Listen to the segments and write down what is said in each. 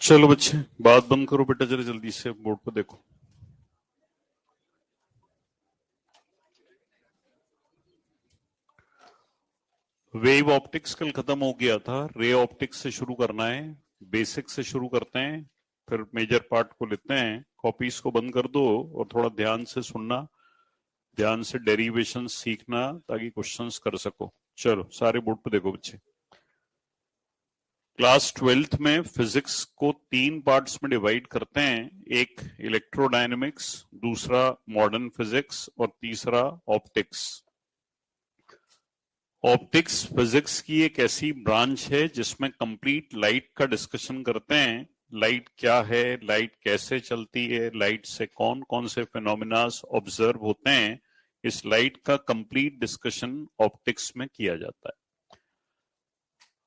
चलो बच्चे, बात बंद करो बेटा, जरा जल्दी से बोर्ड पर देखो। वेव ऑप्टिक्स कल खत्म हो गया था, रे ऑप्टिक्स से शुरू करना है। बेसिक से शुरू करते हैं, फिर मेजर पार्ट को लेते हैं। कॉपीज को बंद कर दो और थोड़ा ध्यान से सुनना, ध्यान से डेरिवेशन सीखना ताकि क्वेश्चंस कर सको। चलो सारे बोर्ड पे देखो बच्चे। क्लास 12th में फिजिक्स को 3 पार्ट्स में डिवाइड करते हैं, एक इलेक्ट्रोडायनेमिक्स, दूसरा मॉडर्न फिजिक्स और तीसरा ऑप्टिक्स। ऑप्टिक्स फिजिक्स की एक ऐसी ब्रांच है जिसमें कंप्लीट लाइट का डिस्कशन करते हैं। लाइट क्या है, लाइट कैसे चलती है, लाइट से कौन कौन से फिनोमिनास ऑब्जर्व होते हैं, इस लाइट का कंप्लीट डिस्कशन ऑप्टिक्स में किया जाता है।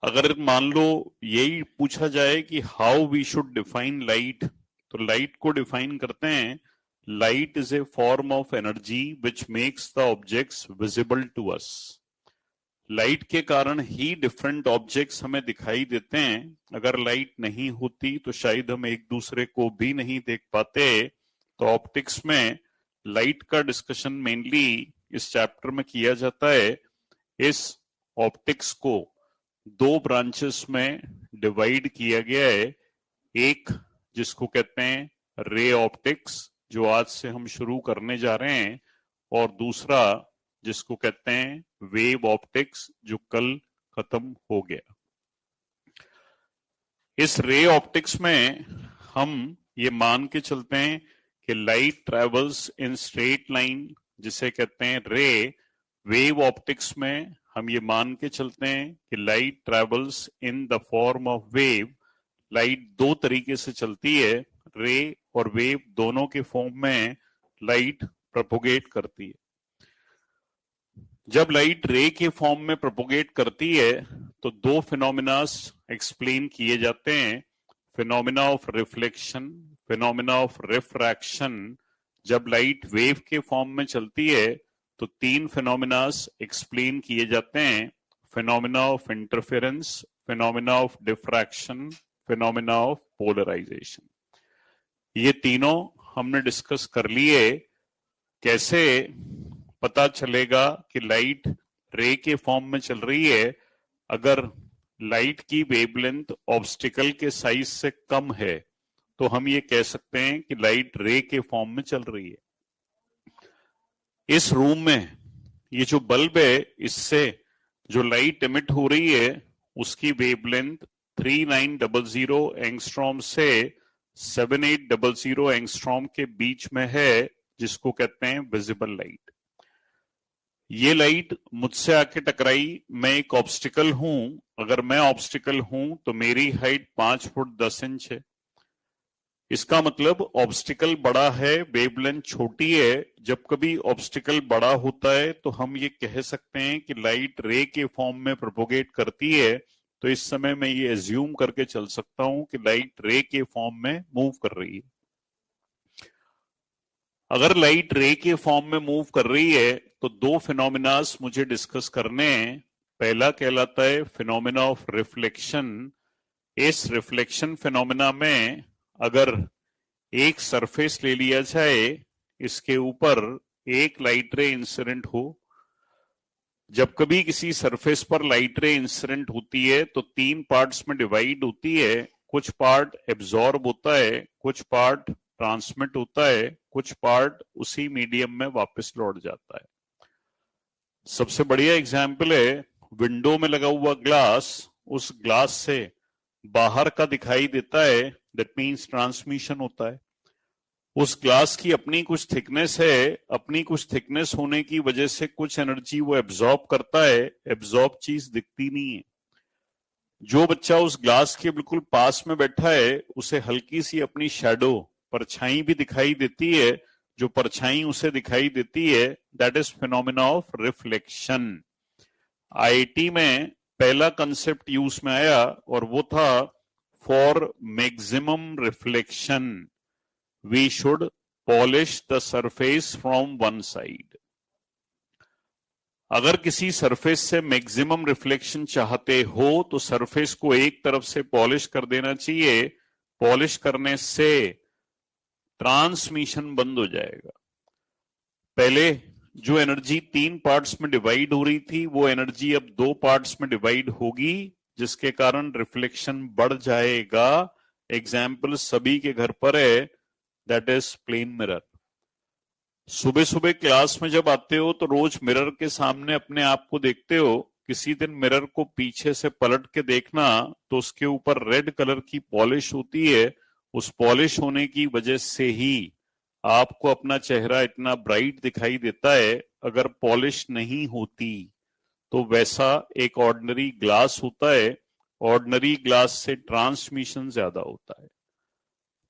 अगर मान लो यही पूछा जाए कि how we should define light, तो लाइट को डिफाइन करते हैं, light is a form of energy which makes the objects visible to us. Light के कारण ही डिफरेंट ऑब्जेक्ट्स हमें दिखाई देते हैं। अगर लाइट नहीं होती तो शायद हम एक दूसरे को भी नहीं देख पाते। तो ऑप्टिक्स में लाइट का डिस्कशन मेनली इस चैप्टर में किया जाता है। इस ऑप्टिक्स को 2 ब्रांचेस में डिवाइड किया गया है, एक जिसको कहते हैं रे ऑप्टिक्स, जो आज से हम शुरू करने जा रहे हैं, और दूसरा जिसको कहते हैं वेव ऑप्टिक्स, जो कल खत्म हो गया। इस रे ऑप्टिक्स में हम ये मान के चलते हैं कि light travels in straight line, जिसे कहते हैं रे। वेव ऑप्टिक्स में हम ये मान के चलते हैं कि light travels in the form of wave. Light 2 तरीके से चलती है, रे और वेव दोनों के फॉर्म में लाइट प्रोपोगेट करती है। जब लाइट रे के फॉर्म में प्रोपोगेट करती है तो 2 फिनोमिनास एक्सप्लेन किए जाते हैं, phenomena of reflection, phenomena of refraction. जब लाइट वेव के फॉर्म में चलती है तो 3 फिनोमिनास एक्सप्लेन किए जाते हैं, phenomena of interference, phenomena of diffraction, phenomena of polarisation. ये तीनों हमने डिस्कस कर लिए। कैसे पता चलेगा कि लाइट रे के फॉर्म में चल रही है? अगर लाइट की वेवलेंथ ऑब्स्टिकल के साइज से कम है तो हम ये कह सकते हैं कि लाइट रे के फॉर्म में चल रही है। इस रूम में ये जो बल्ब है, इससे जो लाइट एमिट हो रही है उसकी वेवलेंथ 3900 एंगस्ट्रॉम से 7800 एंगस्ट्रॉम के बीच में है, जिसको कहते हैं विजिबल लाइट। ये लाइट मुझसे आके टकराई, मैं एक ऑब्स्टिकल हूं। अगर मैं ऑब्स्टिकल हूं तो मेरी हाइट 5 फुट 10 इंच है। इसका मतलब ऑब्स्टिकल बड़ा है, वेवलेंथ छोटी है। जब कभी ऑब्स्टिकल बड़ा होता है तो हम ये कह सकते हैं कि लाइट रे के फॉर्म में प्रोपोगेट करती है। तो इस समय मैं ये एज्यूम करके चल सकता हूं कि लाइट रे के फॉर्म में मूव कर रही है। अगर लाइट रे के फॉर्म में मूव कर रही है तो 2 फिनोमिनास मुझे डिस्कस करने हैं। पहला कहलाता है फिनोमिना ऑफ रिफ्लेक्शन। इस रिफ्लेक्शन फिनोमिना में अगर एक सरफेस ले लिया जाए, इसके ऊपर एक लाइट रे इंसिडेंट हो। जब कभी किसी सरफेस पर लाइट रे इंसिडेंट होती है तो 3 पार्ट्स में डिवाइड होती है। कुछ पार्ट एब्जॉर्ब होता है, कुछ पार्ट ट्रांसमिट होता है, कुछ पार्ट उसी मीडियम में वापस लौट जाता है। सबसे बढ़िया एग्जाम्पल है विंडो में लगा हुआ ग्लास। उस ग्लास से बाहर का दिखाई देता है, दैट मीन्स ट्रांसमिशन होता है। उस ग्लास की अपनी कुछ थिकनेस है, अपनी कुछ थिकनेस होने की वजह से कुछ एनर्जी वो एब्जॉर्ब करता है। एब्जॉर्ब चीज दिखती नहीं है। जो बच्चा उस ग्लास के बिल्कुल पास में बैठा है उसे हल्की सी अपनी शैडो, परछाई भी दिखाई देती है। जो परछाई उसे दिखाई देती है, that is phenomena of reflection. IIT में पहला कंसेप्ट यूज में आया और वो था for maximum reflection we should polish the surface from one side. अगर किसी सरफेस से मैक्सिमम रिफ्लेक्शन चाहते हो तो सरफेस को एक तरफ से पॉलिश कर देना चाहिए। पॉलिश करने से ट्रांसमिशन बंद हो जाएगा। पहले जो एनर्जी 3 पार्ट्स में डिवाइड हो रही थी वो एनर्जी अब 2 पार्ट्स में डिवाइड होगी, जिसके कारण रिफ्लेक्शन बढ़ जाएगा। एग्जाम्पल सभी के घर पर है, दैट इज प्लेन मिरर। सुबह सुबह क्लास में जब आते हो तो रोज मिरर के सामने अपने आप को देखते हो। किसी दिन मिरर को पीछे से पलट के देखना तो उसके ऊपर रेड कलर की पॉलिश होती है। उस पॉलिश होने की वजह से ही आपको अपना चेहरा इतना ब्राइट दिखाई देता है। अगर पॉलिश नहीं होती तो वैसा एक ऑर्डिनरी ग्लास होता है। ऑर्डिनरी ग्लास से ट्रांसमिशन ज्यादा होता है,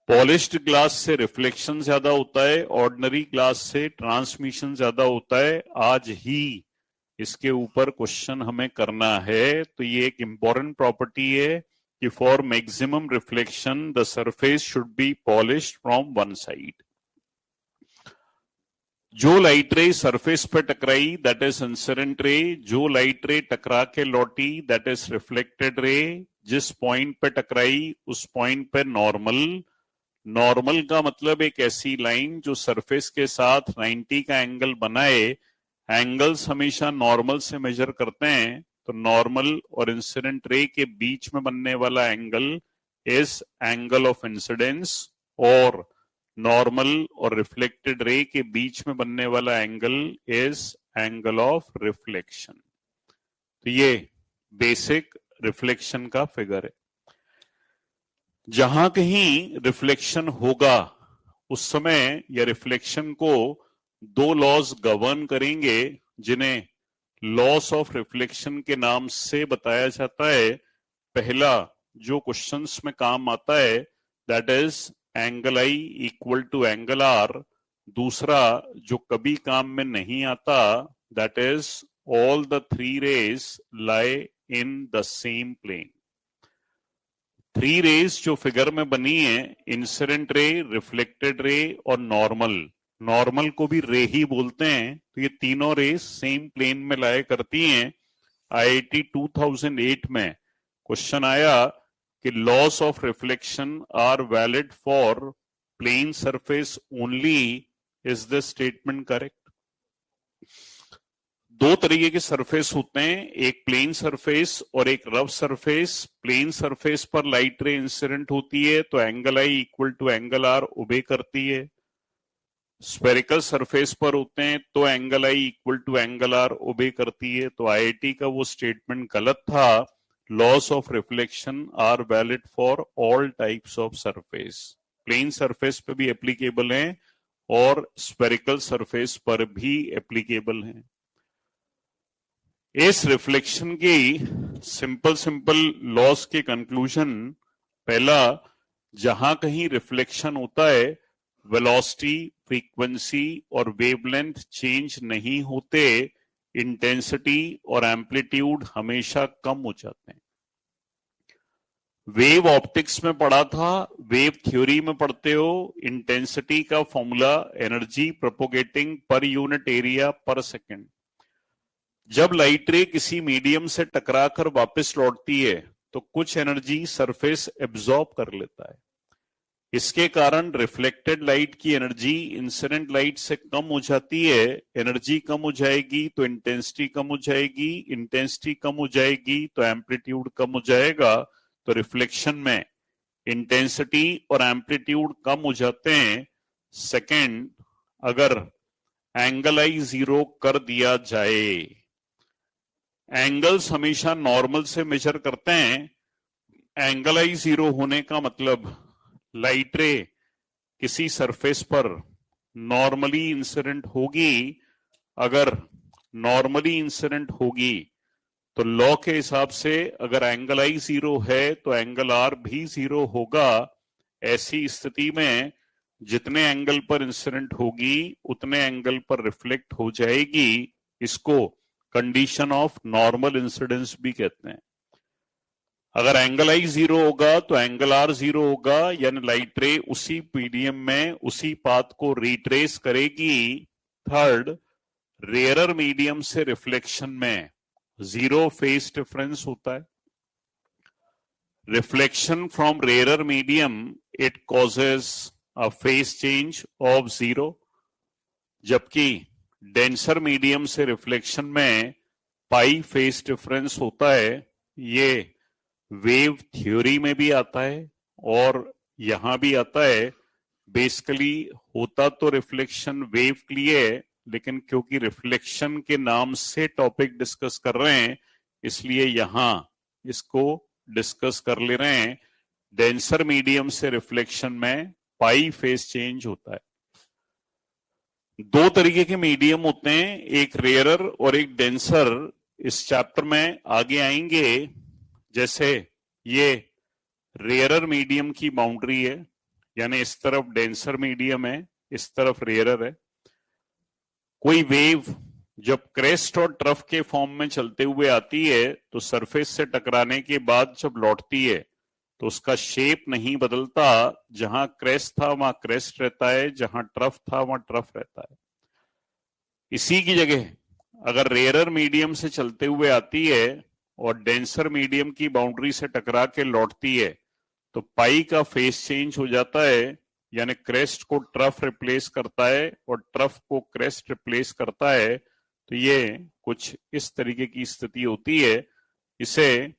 पॉलिश्ड ग्लास से रिफ्लेक्शन ज्यादा होता है, ऑर्डिनरी ग्लास से ट्रांसमिशन ज्यादा होता है। आज ही इसके ऊपर क्वेश्चन हमें करना है। तो ये एक इंपॉर्टेंट प्रॉपर्टी है कि for maximum reflection the surface should be polished from one side. जो लाइट रे सरफेस पे टकराई दैट इज इंसिडेंट रे, जो लाइट रे टकरा के लौटी दैट इज रिफ्लेक्टेड रे। जिस पॉइंट पे टकराई उस पॉइंट पे नॉर्मल। नॉर्मल का मतलब एक ऐसी लाइन जो सरफेस के साथ 90 का एंगल बनाए। एंगल्स हमेशा नॉर्मल से मेजर करते हैं, तो नॉर्मल और इंसिडेंट रे के बीच में बनने वाला angle is angle of incidence, और नॉर्मल और रिफ्लेक्टेड रे के बीच में बनने वाला angle is angle of reflection. तो ये बेसिक रिफ्लेक्शन का फिगर है। जहां कहीं रिफ्लेक्शन होगा उस समय या रिफ्लेक्शन को दो लॉज गवर्न करेंगे, जिन्हें लॉस ऑफ रिफ्लेक्शन के नाम से बताया जाता है। पहला जो क्वेश्चंस में काम आता है that is angle i equal to angle r. दूसरा जो कभी काम में नहीं आता that is all the three rays lie in the same plane. Three rays जो फिगर में बनी है, इंसिडेंट रे, रिफ्लेक्टेड रे और नॉर्मल। नॉर्मल को भी रे ही बोलते हैं। तो ये तीनों रेज सेम प्लेन में लाया करती हैं। आईआईटी 2008 में क्वेश्चन आया कि laws of reflection are valid for plane surface only, is this statement correct? दो तरीके के सरफेस होते हैं, एक प्लेन सरफेस और एक रफ सरफेस। प्लेन सरफेस पर लाइट रे इंसिडेंट होती है तो angle i equal to angle r obey करती है। स्फेरिकल सरफेस पर होते हैं तो angle i equal to angle r obey करती है। तो आईआईटी का वो स्टेटमेंट गलत था। Laws of reflection are valid for all types of surface. Plane surface पे भी एप्लीकेबल हैं और स्फेरिकल सरफेस पर भी एप्लीकेबल हैं। इस रिफ्लेक्शन की सिंपल लॉस के कंक्लूजन, पहला, जहां कहीं रिफ्लेक्शन होता है वेलोसिटी, फ्रीक्वेंसी और वेवलेंथ चेंज नहीं होते, इंटेंसिटी और एम्पलीट्यूड हमेशा कम हो जाते हैं। वेव ऑप्टिक्स में पढ़ा था, वेव थ्योरी में पढ़ते हो, इंटेंसिटी का formula energy propagating per unit area पर सेकेंड। जब लाइट रे किसी मीडियम से टकराकर वापस लौटती है तो कुछ एनर्जी सरफेस एब्जॉर्ब कर लेता है। इसके कारण रिफ्लेक्टेड लाइट की एनर्जी इंसिडेंट लाइट से कम हो जाती है। एनर्जी कम हो जाएगी तो इंटेंसिटी कम हो जाएगी, इंटेंसिटी कम हो जाएगी तो एम्पलीट्यूड कम हो जाएगा। तो रिफ्लेक्शन में इंटेंसिटी और एम्पलीट्यूड कम हो जाते हैं। सेकेंड, अगर एंगल आई 0 कर दिया जाए, एंगल्स हमेशा नॉर्मल से मेजर करते हैं। एंगल आई 0 होने का मतलब लाइट रे किसी सरफेस पर नॉर्मली इंसिडेंट होगी। अगर नॉर्मली इंसिडेंट होगी तो लॉ के हिसाब से अगर एंगल आई 0 है तो एंगल आर भी 0 होगा। ऐसी स्थिति में जितने एंगल पर इंसिडेंट होगी उतने एंगल पर रिफ्लेक्ट हो जाएगी। इसको कंडीशन ऑफ नॉर्मल इंसिडेंस भी कहते हैं। अगर एंगल आई 0 होगा तो एंगल आर 0 होगा, यानी लाइट रे उसी मीडियम में उसी पाथ को रिट्रेस करेगी। थर्ड, रेयरर मीडियम से रिफ्लेक्शन में जीरो फेज डिफरेंस होता है. Reflection from rarer medium it causes a phase change of zero, जबकि डेंसर मीडियम से रिफ्लेक्शन में पाई फेज डिफरेंस होता है. ये वेव थ्योरी में भी आता है और यहां भी आता है. बेसिकली होता तो रिफ्लेक्शन वेव के लिए, लेकिन क्योंकि रिफ्लेक्शन के नाम से टॉपिक डिस्कस कर रहे हैं इसलिए यहां इसको डिस्कस कर ले रहे हैं. डेंसर मीडियम से रिफ्लेक्शन में पाई फेज चेंज होता है. दो तरीके के मीडियम होते हैं, एक रेयरर और एक डेंसर. इस चैप्टर में आगे आएंगे. जैसे ये रेयरर मीडियम की बाउंड्री है, यानी इस तरफ डेंसर मीडियम है, इस तरफ रेयरर है. कोई वेव जब क्रेस्ट और ट्रफ के फॉर्म में चलते हुए आती है तो सरफेस से टकराने के बाद जब लौटती है तो उसका शेप नहीं बदलता. जहां क्रेस्ट था वहां क्रेस्ट रहता है, जहां ट्रफ था वहां ट्रफ रहता है. इसी की जगह अगर रेयरर मीडियम से चलते हुए आती है और डेंसर मीडियम की बाउंड्री से टकरा के लौटती है तो पाई का फेस चेंज हो जाता है, यानी क्रेस्ट को ट्रफ रिप्लेस करता है और ट्रफ को क्रेस्ट रिप्लेस करता है. तो ये कुछ इस तरीके की स्थिति होती है. इसे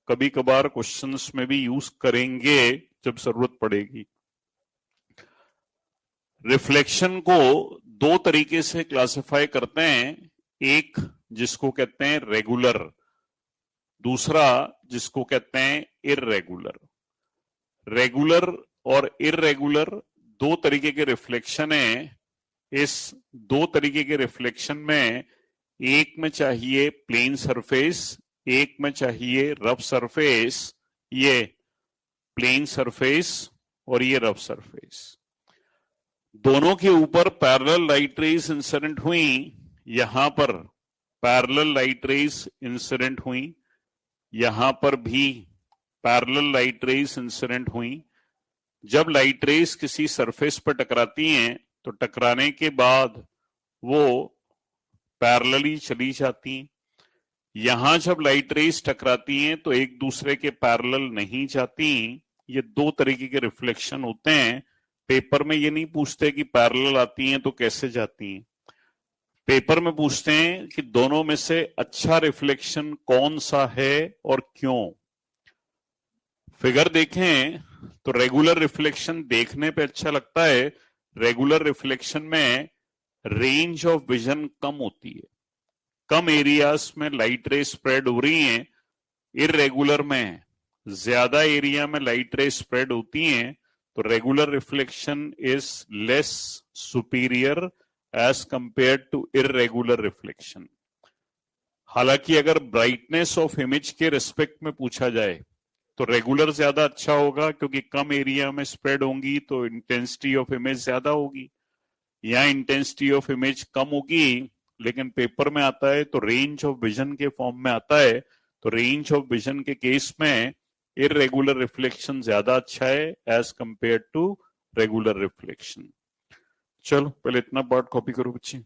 कभी कभार क्वेश्चंस में भी यूज करेंगे जब जरूरत पड़ेगी. रिफ्लेक्शन को दो तरीके से क्लासिफाई करते हैं. एक जिसको कहते हैं रेगुलर, दूसरा जिसको कहते हैं इररेगुलर. रेगुलर और इररेगुलर दो तरीके के रिफ्लेक्शन है. इस दो तरीके के रिफ्लेक्शन में एक में चाहिए प्लेन सरफेस, एक में चाहिए रफ सरफेस. ये प्लेन सरफेस और ये रफ सरफेस, दोनों के ऊपर पैरेलल लाइट रेज इंसिडेंट हुई. यहां पर पैरेलल लाइट रेज इंसिडेंट हुई, यहां पर भी पैरेलल लाइट रेज इंसिडेंट हुई. जब लाइट रेज किसी सरफेस पर टकराती हैं तो टकराने के बाद वो पैरेलली चली जाती हैं. यहां जब लाइट रेज टकराती हैं तो एक दूसरे के पैरेलल नहीं जाती. ये दो तरीके के रिफ्लेक्शन होते हैं. पेपर में ये नहीं पूछते कि पैरेलल आती हैं तो कैसे जाती हैं. पेपर में पूछते हैं कि दोनों में से अच्छा रिफ्लेक्शन कौन सा है और क्यों. फिगर देखें तो रेगुलर रिफ्लेक्शन देखने पे अच्छा लगता है. रेगुलर रिफ्लेक्शन में रेंज ऑफ विजन कम होती है, कम एरियाज में लाइट रे स्प्रेड हो रही हैं. इररेगुलर में ज्यादा एरिया में लाइट रे स्प्रेड होती हैं. तो regular reflection is less superior as compared to irregular reflection. हालांकि अगर ब्राइटनेस ऑफ इमेज के रिस्पेक्ट में पूछा जाए तो रेगुलर ज्यादा अच्छा होगा, क्योंकि कम एरिया में स्प्रेड होंगी तो इंटेंसिटी ऑफ इमेज ज्यादा होगी. यहाँ इंटेंसिटी ऑफ इमेज कम होगी, लेकिन पेपर में आता है तो रेंज ऑफ विजन के फॉर्म में आता है. तो रेंज ऑफ विजन के केस में इररेगुलर रिफ्लेक्शन ज्यादा अच्छा है as compared to regular reflection. चलो पहले इतना पार्ट कॉपी करो बच्चे.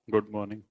Good morning.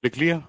लिख लिया?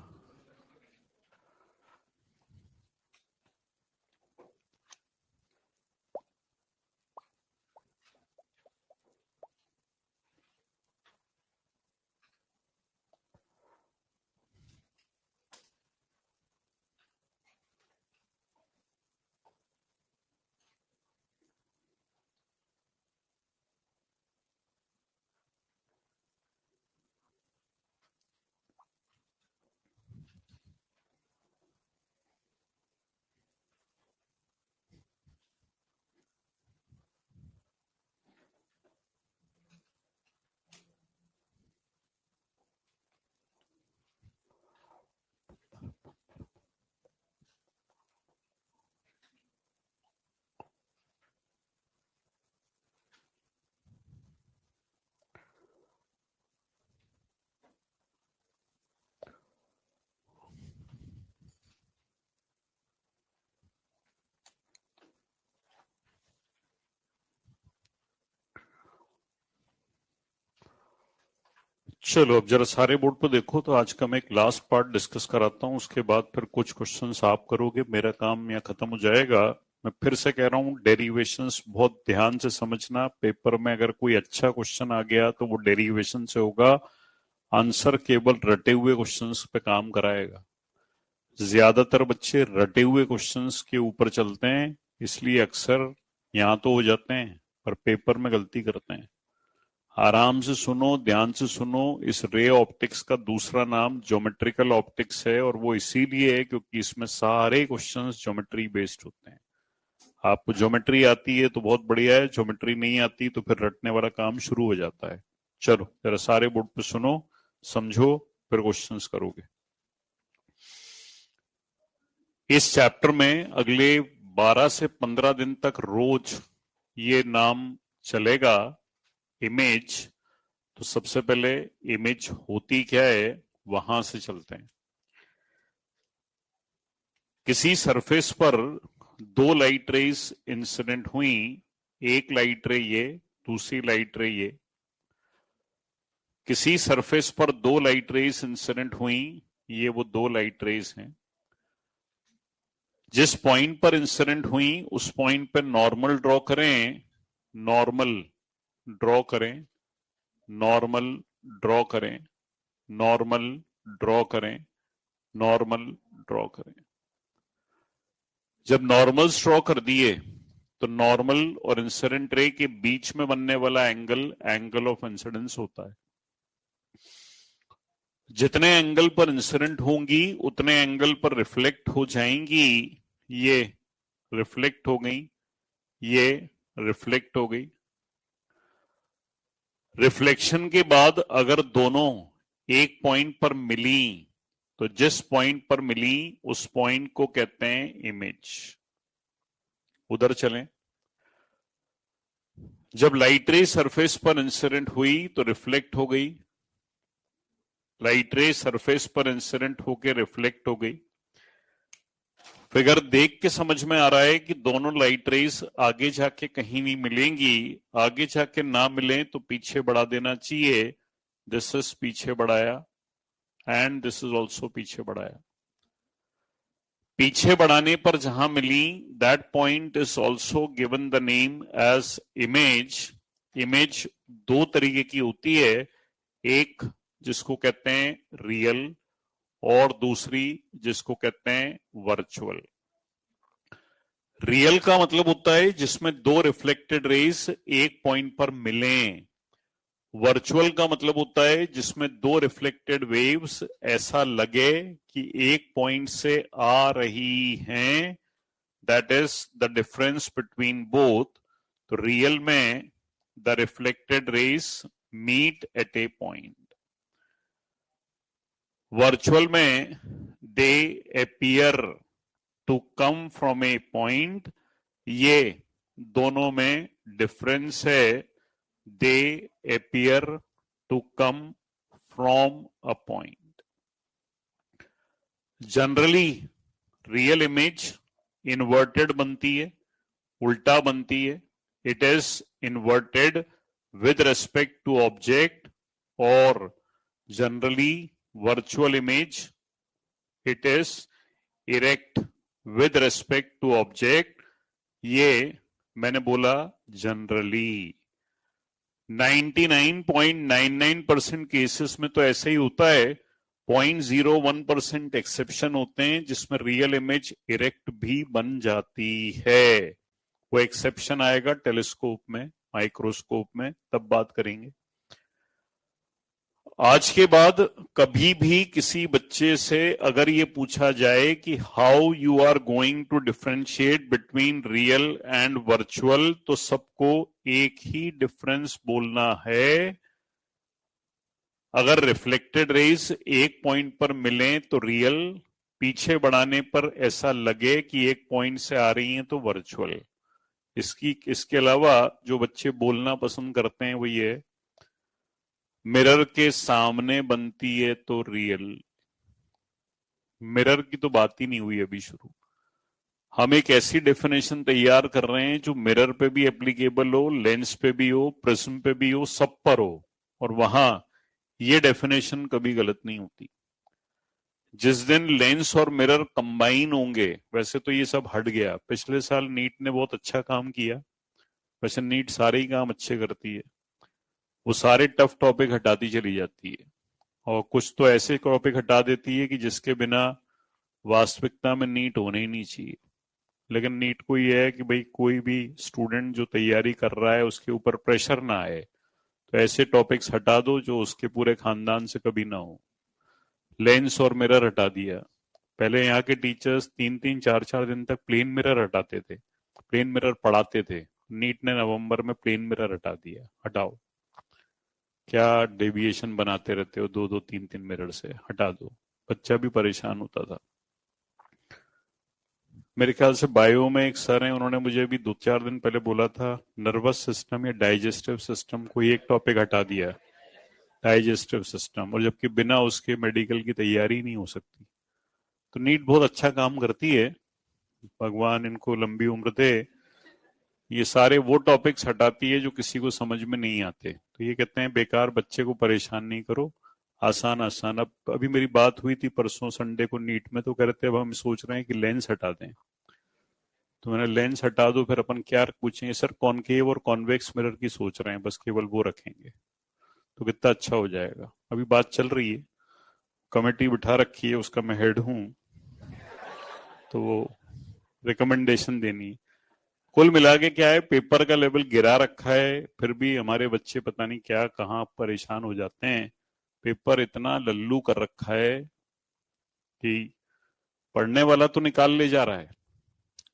चलो अब जरा सारे बोर्ड पर देखो। तो आज का मैं एक लास्ट पार्ट डिस्कस कराता हूं, उसके बाद फिर कुछ क्वेश्चंस आप करोगे, मेरा काम यहाँ खत्म हो जाएगा। मैं फिर से कह रहा हूँ, डेरिवेशंस बहुत ध्यान से समझना। पेपर में अगर कोई अच्छा क्वेश्चन आ गया तो वो डेरिवेशन से होगा। आंसर केवल रटे हुए क्वेश्चंस पे काम कराएगा। ज्यादातर बच्चे रटे हुए क्वेश्चंस के ऊपर चलते हैं, इसलिए अक्सर यहाँ तो हो जाते हैं पर पेपर में गलती करते हैं। आराम से सुनो, ध्यान से सुनो। इस रे ऑप्टिक्स का दूसरा नाम ज्योमेट्रिकल ऑप्टिक्स है, और वो इसीलिए है क्योंकि इसमें सारे क्वेश्चंस ज्योमेट्री बेस्ड होते हैं। आपको ज्योमेट्री आती है तो बहुत बढ़िया है, ज्योमेट्री नहीं आती तो फिर रटने वाला काम शुरू हो जाता है। चलो जरा सारे बोर्ड पे सुनो, समझो, फिर क्वेश्चंस करोगे। इस चैप्टर में अगले 12 से 15 दिन तक रोज ये नाम चलेगा, इमेज। तो सबसे पहले इमेज होती क्या है वहां से चलते हैं। किसी सरफेस पर दो लाइट रेज इंसिडेंट हुई, एक लाइट रे ये, दूसरी लाइट रे ये। किसी सरफेस पर दो लाइट रेज इंसिडेंट हुई, ये वो दो लाइट रेज हैं। जिस पॉइंट पर इंसिडेंट हुई उस पॉइंट पर नॉर्मल ड्रॉ करें, नॉर्मल ड्रॉ करें, नॉर्मल ड्रॉ करें, नॉर्मल ड्रॉ करें, नॉर्मल ड्रॉ करें। जब नॉर्मल्स ड्रॉ कर दिए तो नॉर्मल और इंसिडेंट रे के बीच में बनने वाला एंगल एंगल ऑफ इंसिडेंस होता है। जितने एंगल पर इंसिडेंट होंगी उतने एंगल पर रिफ्लेक्ट हो जाएंगी। ये रिफ्लेक्ट हो गई, ये रिफ्लेक्ट हो गई। रिफ्लेक्शन के बाद अगर दोनों एक पॉइंट पर मिली तो जिस पॉइंट पर मिली उस पॉइंट को कहते हैं इमेज। उधर चलें। जब लाइट रे सरफेस पर इंसिडेंट हुई तो रिफ्लेक्ट हो गई, लाइट रे सरफेस पर इंसिडेंट होकर रिफ्लेक्ट हो गई। फिगर देख के समझ में आ रहा है कि दोनों लाइट रेज आगे जाके कहीं नहीं मिलेंगी। आगे जाके ना मिले तो पीछे बढ़ा देना चाहिए। दिस इज पीछे बढ़ाया एंड दिस इज ऑल्सो पीछे बढ़ाया। पीछे बढ़ाने पर जहां मिली that point is also given the name as image. Image दो तरीके की होती है, एक जिसको कहते हैं रियल और दूसरी जिसको कहते हैं वर्चुअल। रियल का मतलब होता है जिसमें दो रिफ्लेक्टेड रेज एक पॉइंट पर मिलें। वर्चुअल का मतलब होता है जिसमें दो रिफ्लेक्टेड वेव्स ऐसा लगे कि एक पॉइंट से आ रही हैं। That is the difference between both. तो रियल में the reflected rays meet at a point, virtual में they appear to come from a point. ये दोनों में डिफरेंस है। They appear to come from a point. Generally real image inverted बनती है, उल्टा बनती है। It is inverted with respect to object और generally virtual image, it is erect with respect to object. ये मैंने बोला जनरली 99.99% केसेस में तो ऐसा ही होता है, 0.01% एक्सेप्शन होते हैं जिसमें रियल इमेज इरेक्ट भी बन जाती है। वो एक्सेप्शन आएगा टेलीस्कोप में, माइक्रोस्कोप में, तब बात करेंगे। आज के बाद कभी भी किसी बच्चे से अगर ये पूछा जाए कि how you are going to differentiate between real and virtual, तो सबको एक ही डिफरेंस बोलना है। अगर रिफ्लेक्टेड रेज एक पॉइंट पर मिले तो रियल, पीछे बढ़ाने पर ऐसा लगे कि एक पॉइंट से आ रही हैं तो वर्चुअल। इसके अलावा जो बच्चे बोलना पसंद करते हैं वो ये, मिरर के सामने बनती है तो रियल। मिरर की तो बात ही नहीं हुई अभी शुरू। हम एक ऐसी डेफिनेशन तैयार कर रहे हैं जो मिरर पे भी एप्लीकेबल हो, लेंस पे भी हो, प्रिज्म पे भी हो, सब पर हो, और वहां ये डेफिनेशन कभी गलत नहीं होती। जिस दिन लेंस और मिरर कंबाइन होंगे, वैसे तो ये सब हट गया, पिछले साल नीट ने बहुत अच्छा काम किया, वैसे नीट सारे ही काम अच्छे करती है, वो सारे टफ टॉपिक हटाती चली जाती है और कुछ तो ऐसे टॉपिक हटा देती है कि जिसके बिना वास्तविकता में नीट होने ही नहीं चाहिए। लेकिन नीट को ये है कि भाई कोई भी स्टूडेंट जो तैयारी कर रहा है उसके ऊपर प्रेशर ना आए, तो ऐसे टॉपिक्स हटा दो जो उसके पूरे खानदान से कभी ना हो। लेंस और मिरर हटा दिया। पहले यहाँ के टीचर्स 3-3 4-4 दिन तक प्लेन मिरर हटाते थे, प्लेन मिरर पढ़ाते थे। नीट ने नवंबर में प्लेन मिरर हटा दिया। हटाओ, क्या डेविएशन बनाते रहते हो 2-2 3-3 मिरर से, हटा दो। बच्चा भी परेशान होता था। मेरे ख्याल से बायो में एक सर हैं, उन्होंने मुझे अभी 2-4 दिन पहले बोला था नर्वस सिस्टम या डाइजेस्टिव सिस्टम, कोई एक टॉपिक हटा दिया, डाइजेस्टिव सिस्टम, और जबकि बिना उसके मेडिकल की तैयारी नहीं हो सकती। तो नीट बहुत अच्छा काम करती है, भगवान इनको लंबी उम्र दे। ये सारे वो टॉपिक्स हटाती है जो किसी को समझ में नहीं आते, तो ये कहते हैं बेकार बच्चे को परेशान नहीं करो, आसान आसान। अब अभी मेरी बात हुई थी परसों संडे को नीट में, तो कह रहे थे अब हम सोच रहे हैं कि लेंस हटा दें। तो मैंने लेंस हटा दो, फिर अपन क्या पूछेंगे? सर कॉनकेव और कॉन्वेक्स मिरर की सोच रहे हैं, बस केवल वो रखेंगे तो कितना अच्छा हो जाएगा। अभी बात चल रही है, कमेटी बिठा रखी है, उसका मैं हेड हूं, तो वो रिकमेंडेशन देनी है। कुल मिला के क्या है, पेपर का लेवल गिरा रखा है, फिर भी हमारे बच्चे पता नहीं क्या कहाँ परेशान हो जाते हैं। पेपर इतना लल्लू कर रखा है कि पढ़ने वाला तो निकाल ले जा रहा है,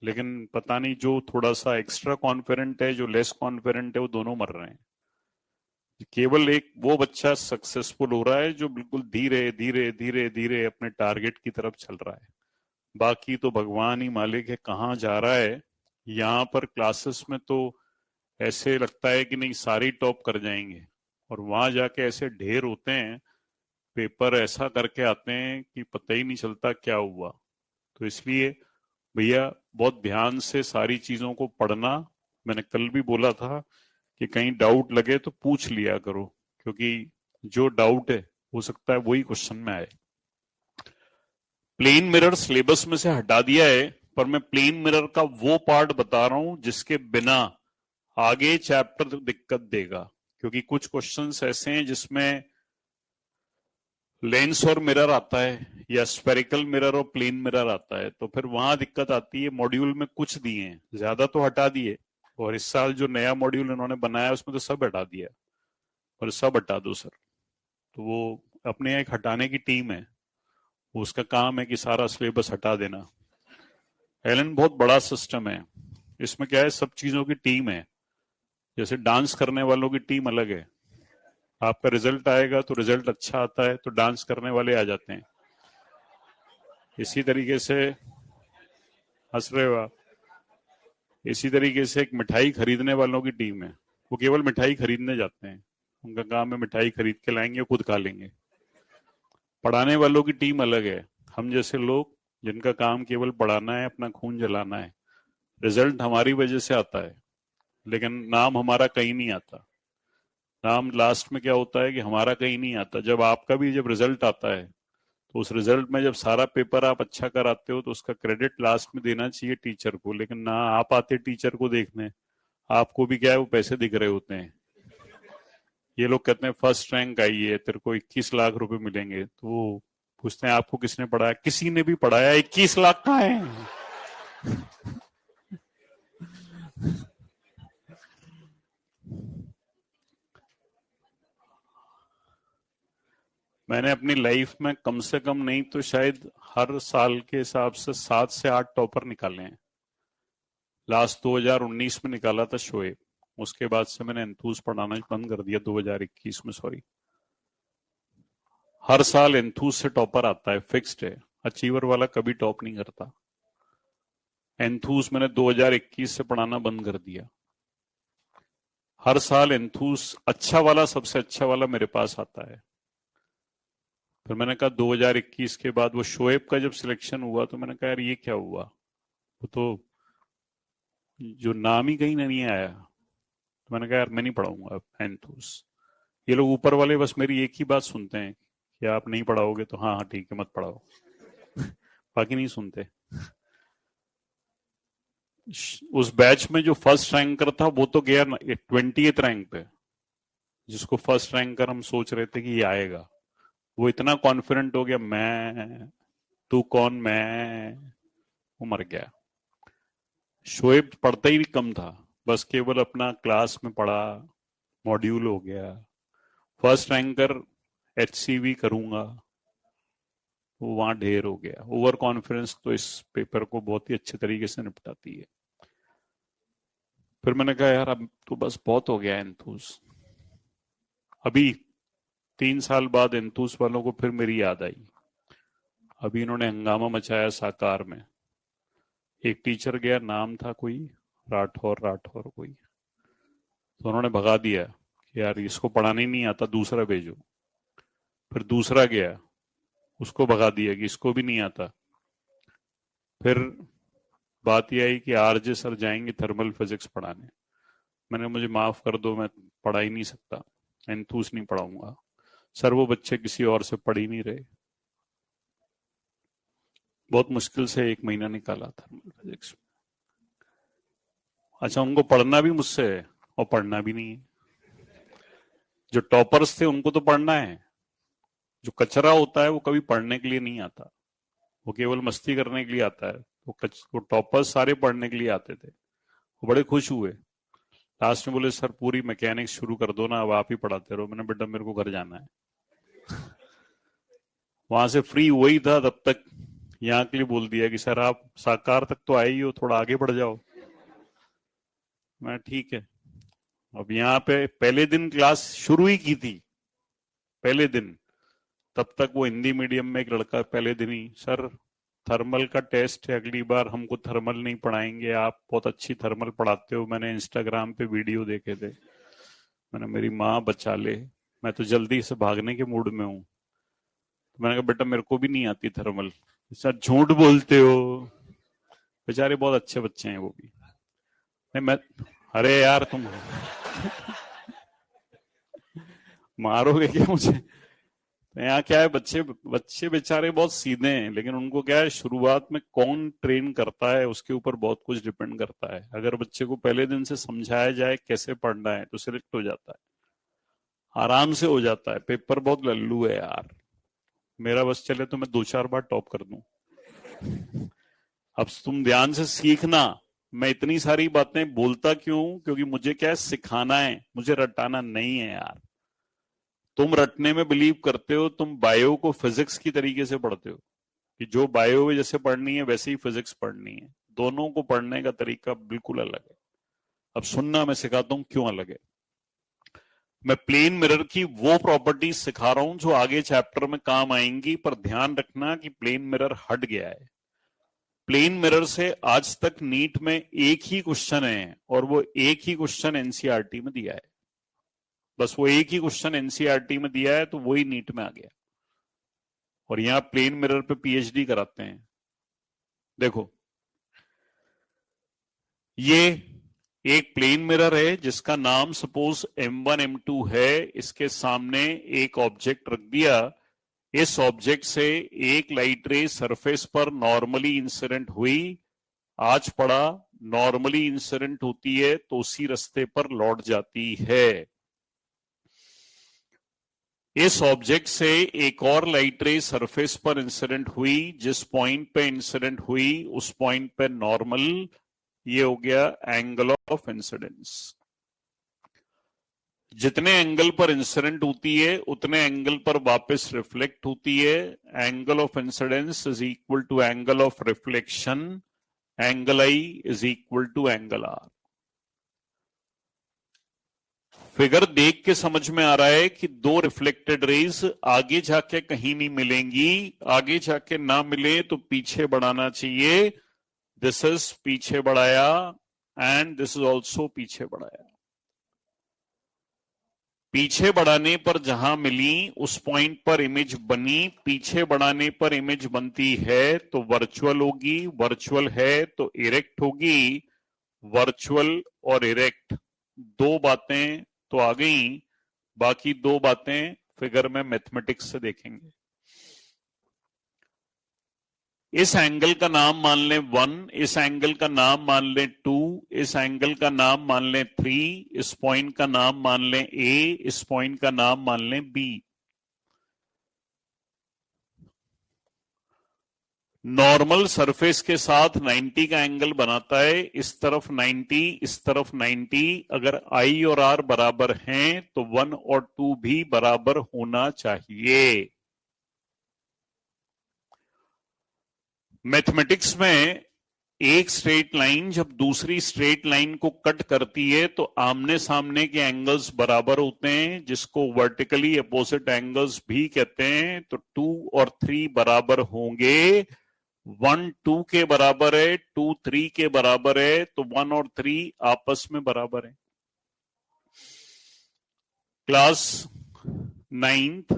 लेकिन पता नहीं जो थोड़ा सा एक्स्ट्रा कॉन्फिडेंट है, जो लेस कॉन्फिडेंट है, वो दोनों मर रहे हैं। केवल एक वो बच्चा सक्सेसफुल हो रहा है जो बिल्कुल धीरे धीरे धीरे धीरे अपने टारगेट की तरफ चल रहा है। बाकी तो भगवान ही मालिक है कहाँ जा रहा है। यहाँ पर क्लासेस में तो ऐसे लगता है कि नहीं सारे टॉप कर जाएंगे, और वहां जाके ऐसे ढेर होते हैं, पेपर ऐसा करके आते हैं कि पता ही नहीं चलता क्या हुआ। तो इसलिए भैया बहुत ध्यान से सारी चीजों को पढ़ना। मैंने कल भी बोला था कि कहीं डाउट लगे तो पूछ लिया करो, क्योंकि जो डाउट है हो सकता है वही क्वेश्चन में आए। प्लेन मिरर सिलेबस में से हटा दिया है, पर मैं प्लेन मिरर का वो पार्ट बता रहा हूं जिसके बिना आगे चैप्टर दिक्कत देगा, क्योंकि कुछ क्वेश्चंस ऐसे हैं जिसमें लेंस और मिरर आता है या स्फेरिकल मिरर और प्लेन मिरर आता है, तो फिर वहां दिक्कत आती है। मॉड्यूल में कुछ दिए हैं, ज्यादा तो हटा दिए, और इस साल जो नया मॉड्यूल इन्होंने बनाया उसमें तो सब हटा दिया, और सब हटा दो सर। तो वो अपने यहाँ एक हटाने की टीम है, उसका काम है कि सारा सिलेबस हटा देना। एलन बहुत बड़ा सिस्टम है, इसमें क्या है सब चीजों की टीम है। जैसे डांस करने वालों की टीम अलग है, आपका रिजल्ट आएगा तो रिजल्ट अच्छा आता है तो डांस करने वाले आ जाते हैं। इसी तरीके से, हंस रहे हो आप, इसी तरीके से एक मिठाई खरीदने वालों की टीम है, वो केवल मिठाई खरीदने जाते हैं, उनका काम है मिठाई खरीद के लाएंगे, खुद खा लेंगे। पढ़ाने वालों की टीम अलग है, हम जैसे लोग जिनका काम केवल पढ़ाना है, अपना खून जलाना है। रिजल्ट हमारी वजह से आता है, लेकिन नाम हमारा कहीं नहीं आता। नाम लास्ट में क्या होता है कि हमारा कहीं नहीं आता। जब आपका भी जब रिजल्ट आता है तो उस रिजल्ट में जब सारा पेपर आप अच्छा कराते हो तो उसका क्रेडिट लास्ट में देना चाहिए टीचर को, लेकिन ना आप आते टीचर को देखने, आपको भी क्या है वो पैसे दिख रहे होते हैं। ये लोग कहते हैं फर्स्ट रैंक आई है तेरे को 21 लाख रुपए मिलेंगे, तो वो पूछते हैं आपको किसने पढ़ाया, किसी ने भी पढ़ाया, 21 लाख कहाँ है। मैंने अपनी लाइफ में कम से कम नहीं तो शायद हर साल के हिसाब से 7 से 8 टॉपर निकाले हैं। लास्ट 2019 में निकाला था शोएब, उसके बाद से मैंने एंथूस पढ़ाना बंद कर दिया 2021 में, सॉरी। हर साल एंथूस से टॉपर आता है, फिक्स्ड है। अचीवर वाला कभी टॉप नहीं करता। एंथूस मैंने 2021 से पढ़ाना बंद कर दिया। हर साल एंथूस अच्छा वाला, सबसे अच्छा वाला मेरे पास आता है। फिर मैंने कहा 2021 के बाद वो शोएब का जब सिलेक्शन हुआ तो मैंने कहा यार ये क्या हुआ, वो तो जो नाम ही कहीं नहीं आया। तो मैंने कहा यार मैं नहीं पढ़ाऊंगा अब एंथूस। ये लोग ऊपर वाले बस मेरी एक ही बात सुनते हैं कि आप नहीं पढ़ाओगे तो हाँ हाँ ठीक है मत पढ़ाओ, बाकी नहीं सुनते। उस बैच में जो फर्स्ट रैंकर था वो तो गया 20th रैंक पे। जिसको फर्स्ट रैंकर हम सोच रहे थे कि ये आएगा, वो इतना कॉन्फिडेंट हो गया, मैं तू कौन, मैं, वो मर गया। शोएब पढ़ता ही कम था, बस केवल अपना क्लास में पढ़ा, मॉड्यूल हो गया। फर्स्ट रैंकर HCV करूंगा, वो वहां ढेर हो गया। ओवर कॉन्फिडेंस तो इस पेपर को बहुत ही अच्छे तरीके से निपटाती है। फिर मैंने कहा यार अब तो बस बहुत हो गया एंथूस। अभी 3 साल बाद एंथूस वालों को फिर मेरी याद आई। अभी इन्होंने हंगामा मचाया साकार में। एक टीचर गया, नाम था कोई राठौर, राठौर कोई, तो उन्होंने भगा दिया कि यार इसको पढ़ाने नहीं आता, दूसरा भेजो। फिर दूसरा गया, उसको भगा दिया कि इसको भी नहीं आता। फिर बात यह आई कि RJ सर जाएंगे थर्मल फिजिक्स पढ़ाने। मैंने मुझे माफ कर दो, मैं पढ़ा ही नहीं सकता, एंथूस नहीं पढ़ाऊंगा। सर वो बच्चे किसी और से पढ़ ही नहीं रहे। बहुत मुश्किल से 1 महीना निकाला थर्मल फिजिक्स। अच्छा, उनको पढ़ना भी मुझसे है और पढ़ना भी नहीं है। जो टॉपर्स थे उनको तो पढ़ना है, जो कचरा होता है वो कभी पढ़ने के लिए नहीं आता, वो केवल मस्ती करने के लिए आता है। वो टॉपर्स सारे पढ़ने के लिए आते थे। वो बड़े खुश हुए, लास्ट में बोले सर पूरी मैकेनिक्स शुरू कर दो ना, अब आप ही पढ़ाते रहो। मैंने बेटा मेरे को घर जाना है। वहां से फ्री वही था तब तक, यहाँ के लिए बोल दिया कि सर आप साकार तक तो आए ही हो, थोड़ा आगे बढ़ जाओ। मैं ठीक है। अब यहाँ पे पहले दिन क्लास शुरू ही की थी, पहले दिन। तब तक वो हिंदी मीडियम में एक लड़का पहले दिन ही, सर थर्मल का टेस्ट है, अगली बार हमको थर्मल नहीं पढ़ाएंगे, आप बहुत अच्छी थर्मल पढ़ाते हो, मैंने इंस्टाग्राम पे वीडियो देखे थे। मैंने मेरी माँ बचा ले, मैं तो जल्दी से भागने के मूड में हूँ। तो मैंने कहा बेटा मेरे को भी नहीं आती थर्मल। सर झूठ बोलते हो। बेचारे बहुत अच्छे बच्चे हैं वो भी। नहीं मैं, अरे यार तुम मारोगे क्या मुझे। तो यहाँ क्या है, बच्चे बच्चे बेचारे बहुत सीधे हैं, लेकिन उनको क्या है शुरुआत में कौन ट्रेन करता है उसके ऊपर बहुत कुछ डिपेंड करता है। अगर बच्चे को पहले दिन से समझाया जाए कैसे पढ़ना है तो सिलेक्ट हो जाता है, आराम से हो जाता है। पेपर बहुत लल्लू है यार, मेरा बस चले तो मैं 2-4 बार टॉप कर दूं। अब तुम ध्यान से सीखना, मैं इतनी सारी बातें बोलता क्यों हूं, क्योंकि मुझे क्या है सिखाना है, मुझे रटाना नहीं है यार। तुम रटने में बिलीव करते हो, तुम बायो को फिजिक्स की तरीके से पढ़ते हो कि जो बायो में जैसे पढ़नी है वैसे ही फिजिक्स पढ़नी है। दोनों को पढ़ने का तरीका बिल्कुल अलग है। अब सुनना, मैं सिखाता हूं क्यों अलग है। मैं प्लेन मिरर की वो प्रॉपर्टीज सिखा रहा हूं जो आगे चैप्टर में काम आएंगी, पर ध्यान रखना कि प्लेन मिरर हट गया है। प्लेन मिरर से आज तक नीट में एक ही क्वेश्चन है, और वो एक ही क्वेश्चन एनसीईआरटी में दिया है। बस वो एक ही क्वेश्चन एनसीईआरटी में दिया है तो वही नीट में आ गया, और यहां प्लेन मिरर पे PhD कराते हैं। देखो, ये एक प्लेन मिरर है जिसका नाम सपोज M1 M2 है, इसके सामने एक ऑब्जेक्ट रख दिया, इस ऑब्जेक्ट से एक लाइट रे सरफेस पर नॉर्मली इंसिडेंट हुई, आज पड़ा, नॉर्मली इंसिडेंट होती है तो उसी रास्ते पर लौट जाती है। इस ऑब्जेक्ट से एक और लाइट रे सरफेस पर इंसिडेंट हुई, जिस पॉइंट पे इंसिडेंट हुई उस पॉइंट पे नॉर्मल, ये हो गया एंगल ऑफ इंसिडेंस। जितने एंगल पर इंसिडेंट होती है उतने एंगल पर वापस रिफ्लेक्ट होती है। Angle of incidence is equal to angle of reflection, angle i is equal to angle r. Figure देख के समझ में आ रहा है कि दो रिफ्लेक्टेड रेज आगे जाके कहीं नहीं मिलेंगी, आगे जाके ना मिले तो पीछे बढ़ाना चाहिए। दिस इज पीछे बढ़ाया एंड दिस इज ऑल्सो पीछे बढ़ाया। पीछे बढ़ाने पर जहां मिली उस पॉइंट पर इमेज बनी, पीछे बढ़ाने पर इमेज बनती है तो वर्चुअल होगी, वर्चुअल है तो इरेक्ट होगी। वर्चुअल और इरेक्ट दो बातें तो आ गई, बाकी दो बातें फिगर में मैथमेटिक्स से देखेंगे। इस एंगल का नाम मान लें 1, इस एंगल का नाम मान लें 2, इस एंगल का नाम मान लें 3, इस पॉइंट का नाम मान लें A, इस पॉइंट का नाम मान लें B। नॉर्मल सरफेस के साथ 90 का एंगल बनाता है, इस तरफ 90, इस तरफ 90। अगर I और R बराबर हैं तो 1 और 2 भी बराबर होना चाहिए। मैथमेटिक्स में एक स्ट्रेट लाइन जब दूसरी स्ट्रेट लाइन को कट करती है तो आमने सामने के एंगल्स बराबर होते हैं, जिसको वर्टिकली अपोजिट एंगल्स भी कहते हैं। तो 2 और 3 बराबर होंगे। 1 2 के बराबर है, 2 3 के बराबर है, तो 1 और 3 आपस में बराबर है। क्लास 9th,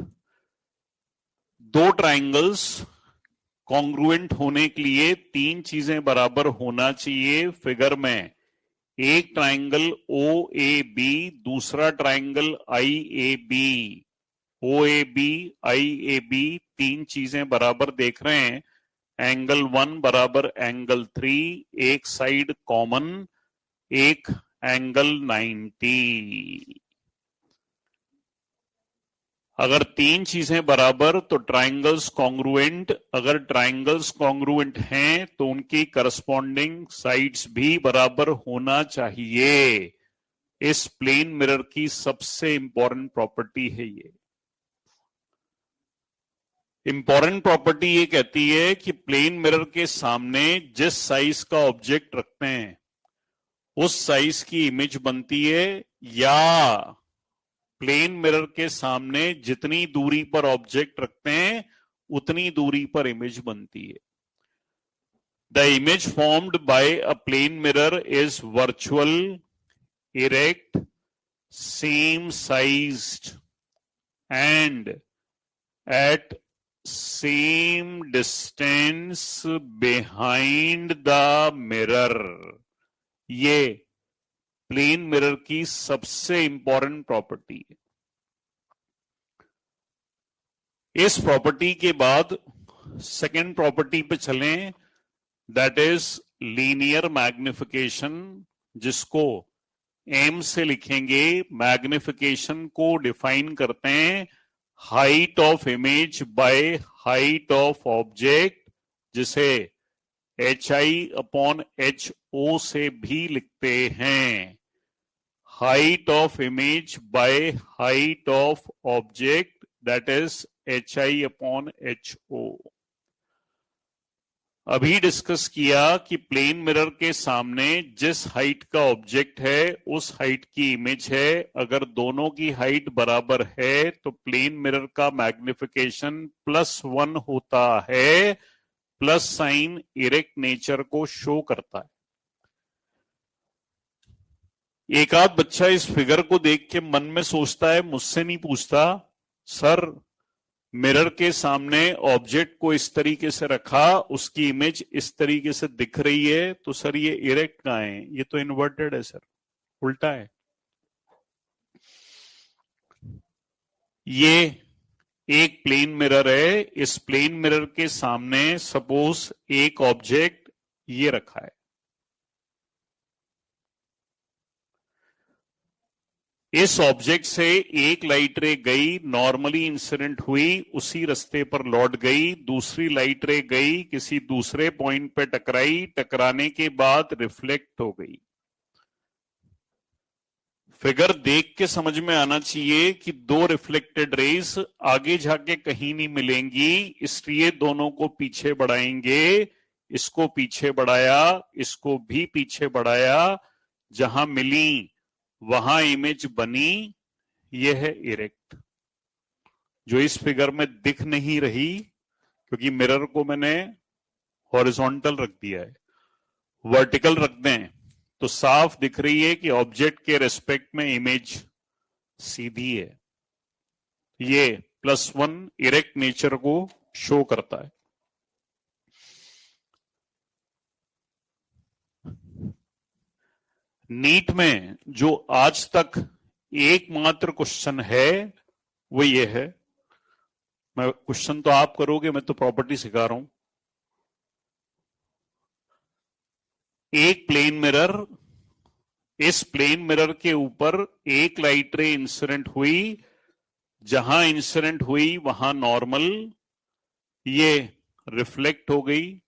दो ट्राइंगल्स कॉन्ग्रुएंट होने के लिए तीन चीजें बराबर होना चाहिए। फिगर में एक ट्राइंगल OAB, दूसरा ट्राइंगल IAB। OAB IAB तीन चीजें बराबर देख रहे हैं। एंगल 1 बराबर एंगल 3, एक साइड कॉमन, एक एंगल 90। अगर तीन चीजें बराबर तो ट्राइंगल्स कॉन्ग्रुएंट, अगर ट्राइंगल्स कॉन्ग्रुएंट हैं तो उनकी करस्पॉन्डिंग साइड्स भी बराबर होना चाहिए। इस प्लेन मिरर की सबसे इंपॉर्टेंट प्रॉपर्टी है ये। इंपॉर्टेंट प्रॉपर्टी ये कहती है कि प्लेन मिरर के सामने जिस साइज का ऑब्जेक्ट रखते हैं उस साइज की इमेज बनती है, या प्लेन मिरर के सामने जितनी दूरी पर ऑब्जेक्ट रखते हैं उतनी दूरी पर इमेज बनती है। The image formed by a plane mirror is virtual, erect, same sized and at same distance behind the mirror. ये प्लेन मिरर की सबसे इंपॉर्टेंट प्रॉपर्टी है। इस प्रॉपर्टी के बाद सेकेंड प्रॉपर्टी पे चलें, दैट इज लीनियर मैग्निफिकेशन, जिसको M से लिखेंगे। मैग्निफिकेशन को डिफाइन करते हैं height of image by height of object, जिसे HI/HO से भी लिखते हैं। Height of image by height of object, that is HI/HO। अभी डिस्कस किया कि प्लेन मिरर के सामने जिस हाइट का ऑब्जेक्ट है उस हाइट की इमेज है। अगर दोनों की हाइट बराबर है तो प्लेन मिरर का मैग्निफिकेशन +1 होता है। प्लस साइन इरेक्ट नेचर को शो करता है। एक आध बच्चा इस फिगर को देख के मन में सोचता है, मुझसे नहीं पूछता, सर मिरर के सामने ऑब्जेक्ट को इस तरीके से रखा, उसकी इमेज इस तरीके से दिख रही है, तो सर ये इरेक्ट कहां है? ये तो इन्वर्टेड है सर। उल्टा है। ये एक प्लेन मिरर है, इस प्लेन मिरर के सामने सपोज एक ऑब्जेक्ट ये रखा है, इस ऑब्जेक्ट से एक लाइट रे गई, नॉर्मली इंसिडेंट हुई, उसी रास्ते पर लौट गई, दूसरी लाइट रे गई, किसी दूसरे पॉइंट पे टकराई, टकराने के बाद रिफ्लेक्ट हो गई। फिगर देख के समझ में आना चाहिए कि दो रिफ्लेक्टेड रेज आगे जाके कहीं नहीं मिलेंगी, इसलिए दोनों को पीछे बढ़ाएंगे। इसको पीछे बढ़ाया, इसको भी पीछे बढ़ाया, जहां मिली वहां इमेज बनी। यह है इरेक्ट, जो इस फिगर में दिख नहीं रही क्योंकि मिरर को मैंने हॉरिजॉन्टल रख दिया है। वर्टिकल रख दें तो साफ दिख रही है कि ऑब्जेक्ट के रेस्पेक्ट में इमेज सीधी है। ये +1 इरेक्ट नेचर को शो करता है। नीट में जो आज तक एकमात्र क्वेश्चन है वो ये है, मैं क्वेश्चन तो आप करोगे, मैं तो प्रॉपर्टी सिखा रहा हूं। एक प्लेन मिरर, इस प्लेन मिरर के ऊपर एक लाइट रे इंसिडेंट हुई, जहां इंसिडेंट हुई वहां नॉर्मल, ये रिफ्लेक्ट हो गई।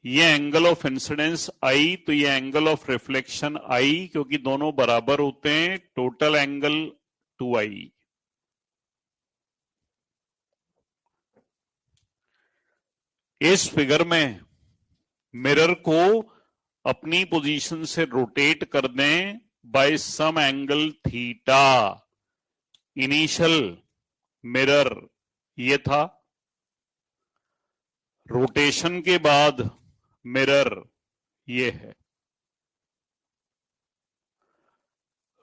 ये एंगल ऑफ इंसिडेंस आई, तो ये एंगल ऑफ रिफ्लेक्शन आई, क्योंकि दोनों बराबर होते हैं, टोटल एंगल 2i। इस फिगर में मिरर को अपनी पोजीशन से रोटेट कर दें by some angle theta. Initial mirror ये था, रोटेशन के बाद मिरर ये है।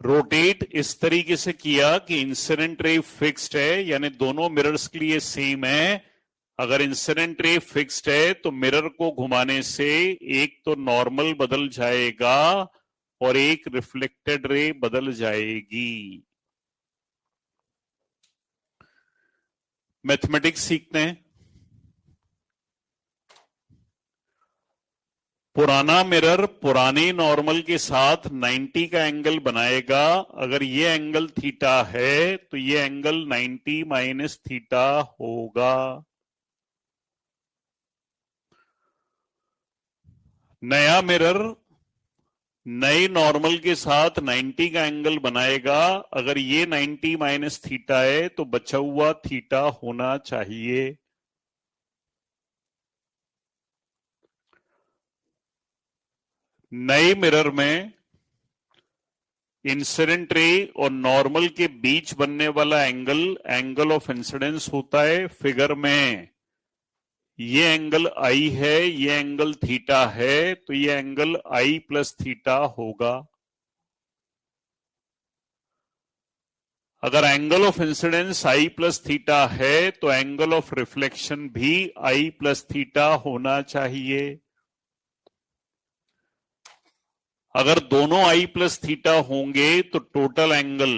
रोटेट इस तरीके से किया कि इंसिडेंट रे फिक्स्ड है, यानी दोनों मिरर्स के लिए सेम है। अगर इंसिडेंट रे फिक्स्ड है तो मिरर को घुमाने से एक तो नॉर्मल बदल जाएगा और एक रिफ्लेक्टेड रे बदल जाएगी। मैथमेटिक्स सीखते हैं। पुराना मिरर पुराने नॉर्मल के साथ 90 का एंगल बनाएगा। अगर ये एंगल थीटा है तो ये एंगल 90 माइनस थीटा होगा। नया मिरर नए नॉर्मल के साथ 90 का एंगल बनाएगा। अगर ये 90 माइनस थीटा है तो बचा हुआ थीटा होना चाहिए। नए मिरर में इंसिडेंट रे और नॉर्मल के बीच बनने वाला एंगल एंगल ऑफ इंसिडेंस होता है। फिगर में ये एंगल आई है, ये एंगल थीटा है, तो ये एंगल आई प्लस थीटा होगा। अगर angle of incidence I plus theta है तो एंगल ऑफ रिफ्लेक्शन भी आई प्लस थीटा होना चाहिए। अगर दोनों आई प्लस थीटा होंगे तो total angle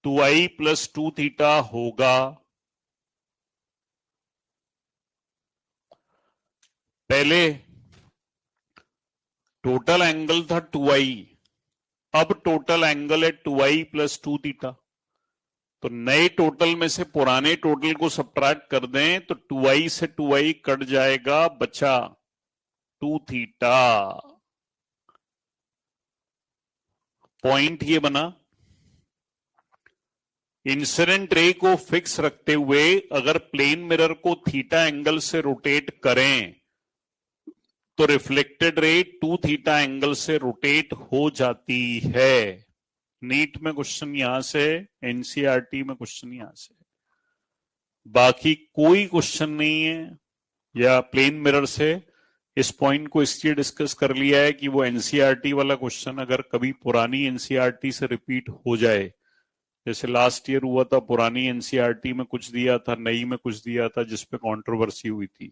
2i plus 2 theta होगा। पहले टोटल एंगल था 2i, अब टोटल एंगल है 2i प्लस 2 थीटा। तो नए टोटल में से पुराने टोटल को सब्ट्रैक्ट कर दें तो 2i से 2i कट जाएगा, बचा 2 थीटा। पॉइंट ये बना, इंसिडेंट रे को फिक्स रखते हुए अगर प्लेन मिरर को थीटा एंगल से रोटेट करें तो रिफ्लेक्टेड रे 2 थीटा एंगल से रोटेट हो जाती है। नीट में क्वेश्चन यहां से, एनसीईआरटी में क्वेश्चन यहां से, बाकी कोई क्वेश्चन नहीं है। या प्लेन मिरर से इस पॉइंट को इसलिए डिस्कस कर लिया है कि वो एनसीईआरटी वाला क्वेश्चन अगर कभी पुरानी एनसीईआरटी से रिपीट हो जाए, जैसे लास्ट ईयर हुआ था, पुरानी एनसीईआरटी में कुछ दिया था, नई में कुछ दिया था, जिसपे कंट्रोवर्सी हुई थी,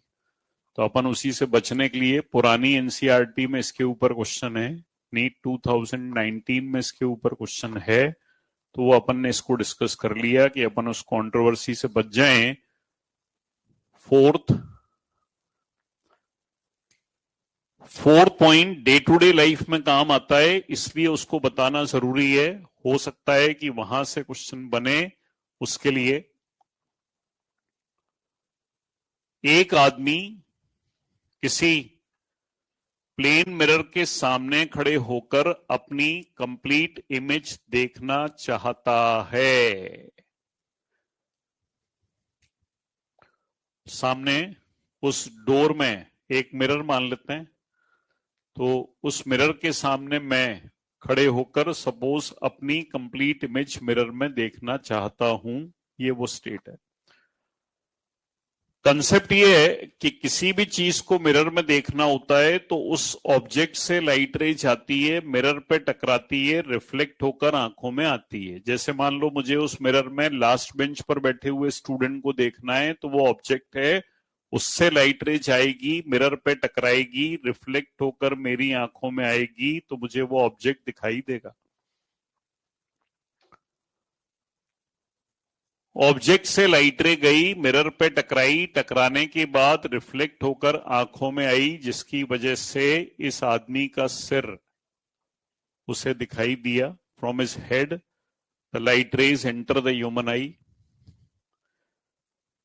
तो अपन उसी से बचने के लिए पुरानी एनसीईआरटी में इसके ऊपर क्वेश्चन है, नीट 2019 में इसके ऊपर क्वेश्चन है, तो वो अपन ने इसको डिस्कस कर लिया कि अपन उस कंट्रोवर्सी से बच जाएं। Fourth point day to day life में काम आता है, इसलिए उसको बताना जरूरी है। हो सकता है कि वहां से क्वेश्चन बने, उसके लिए एक आदमी किसी प्लेन मिरर के सामने खड़े होकर अपनी कंप्लीट इमेज देखना चाहता है। सामने उस डोर में एक मिरर मान लेते हैं, तो उस मिरर के सामने मैं खड़े होकर सपोज अपनी कंप्लीट इमेज मिरर में देखना चाहता हूं, ये वो स्टेट है। कंसेप्ट ये है कि किसी भी चीज को मिरर में देखना होता है तो उस ऑब्जेक्ट से लाइट रेज आती है, मिरर पे टकराती है, रिफ्लेक्ट होकर आंखों में आती है। जैसे मान लो मुझे उस मिरर में लास्ट बेंच पर बैठे हुए स्टूडेंट को देखना है, तो वो ऑब्जेक्ट है, उससे लाइट रेज आएगी, मिरर पे टकराएगी, रिफ्लेक्ट होकर मेरी आंखों में आएगी, तो मुझे वो ऑब्जेक्ट दिखाई देगा। ऑब्जेक्ट से लाइट रे गई, मिरर पे टकराई, टकराने के बाद रिफ्लेक्ट होकर आंखों में आई, जिसकी वजह से इस आदमी का सिर उसे दिखाई दिया। From his head the light rays enter the human आई।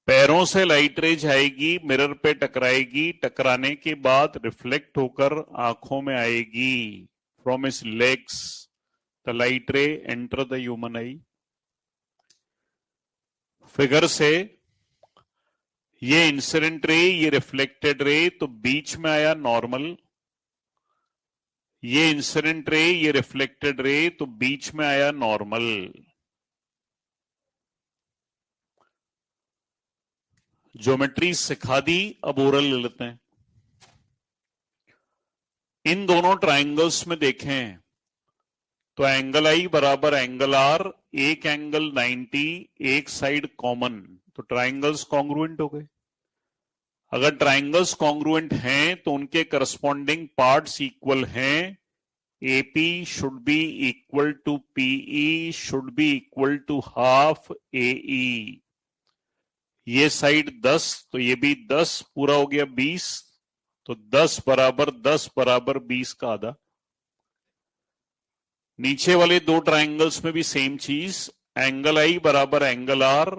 पैरों से लाइट रेज आएगी, मिरर पे टकराएगी, टकराने के बाद रिफ्लेक्ट होकर आंखों में आएगी। From his legs the light रे enter the human I. Figure से ये इंसिडेंट रे, ये रिफ्लेक्टेड रे, तो बीच में आया नॉर्मल। ये इंसिडेंट रे, ये रिफ्लेक्टेड रे, तो बीच में आया नॉर्मल। ज्योमेट्री सिखा दी, अब ओरल ले लेते हैं। इन दोनों ट्राइंगल्स में देखें तो एंगल आई बराबर एंगल आर, एक एंगल 90, एक साइड कॉमन, तो ट्राइंगल्स कॉन्ग्रुएंट हो गए। अगर ट्राइंगल्स कॉन्ग्रुएंट हैं तो उनके करस्पॉन्डिंग पार्ट्स इक्वल हैं। AP should be equal to PE should be equal to half AE। ये साइड 10, तो ये भी 10, पूरा हो गया 20, तो 10 बराबर 20 का आधा। नीचे वाले दो ट्राइंगल्स में भी सेम चीज, एंगल आई बराबर एंगल आर,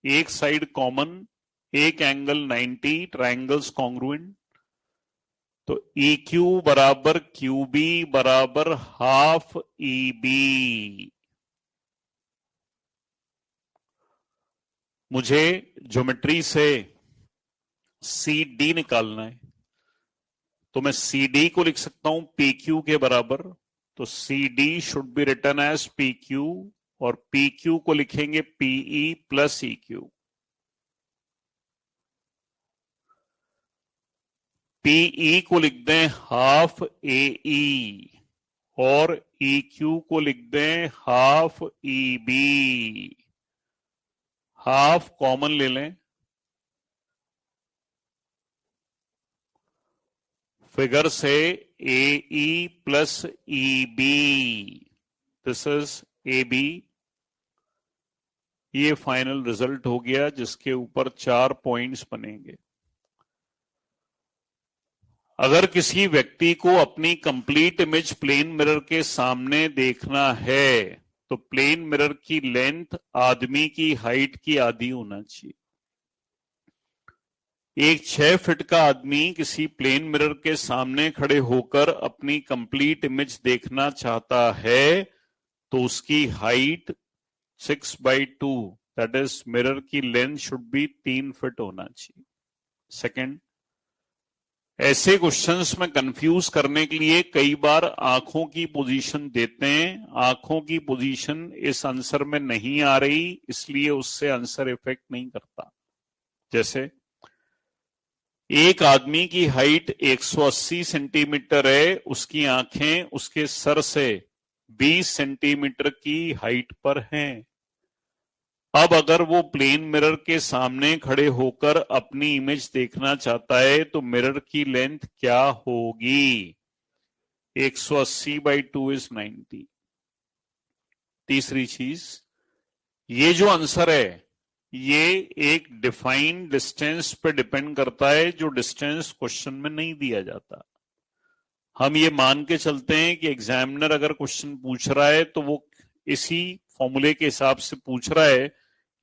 एक साइड कॉमन, एक एंगल 90, ट्राइंगल्स कॉन्ग्रुएंट, तो EQ बराबर QB बराबर हाफ EB। मुझे ज्योमेट्री से CD निकालना है, तो मैं CD को लिख सकता हूं PQ के बराबर, तो CD should be written as PQ, और PQ को लिखेंगे PE प्लस EQ। PE को लिख दें हाफ AE, और EQ को लिख दें हाफ EB। हाफ कॉमन ले लें, फिगर से AE plus EB, this is AB। ये फाइनल रिजल्ट हो गया, जिसके ऊपर 4 पॉइंट्स बनेंगे। अगर किसी व्यक्ति को अपनी कंप्लीट इमेज प्लेन मिरर के सामने देखना है, तो प्लेन मिरर की लेंथ आदमी की हाइट की आधी होना चाहिए। एक 6 फीट का आदमी किसी प्लेन मिरर के सामने खड़े होकर अपनी कंप्लीट इमेज देखना चाहता है, तो उसकी हाइट 6/2, दैट इज मिरर की लेंथ शुड बी 3 फीट होना चाहिए। सेकंड, ऐसे क्वेश्चंस में कंफ्यूज करने के लिए कई बार आंखों की पोजीशन देते हैं। आंखों की पोजीशन इस आंसर में नहीं आ रही, इसलिए उससे आंसर इफेक्ट नहीं करता। जैसे एक आदमी की हाइट 180 सेंटीमीटर है, उसकी आंखें उसके सर से 20 सेंटीमीटर की हाइट पर हैं। अब अगर वो प्लेन मिरर के सामने खड़े होकर अपनी इमेज देखना चाहता है तो मिरर की लेंथ क्या होगी? 180/2 इज 90। तीसरी चीज, ये जो आंसर है ये एक डिफाइंड डिस्टेंस पे डिपेंड करता है, जो डिस्टेंस क्वेश्चन में नहीं दिया जाता। हम ये मान के चलते हैं कि एग्जामिनर अगर क्वेश्चन पूछ रहा है तो वो इसी फॉर्मूले के हिसाब से पूछ रहा है,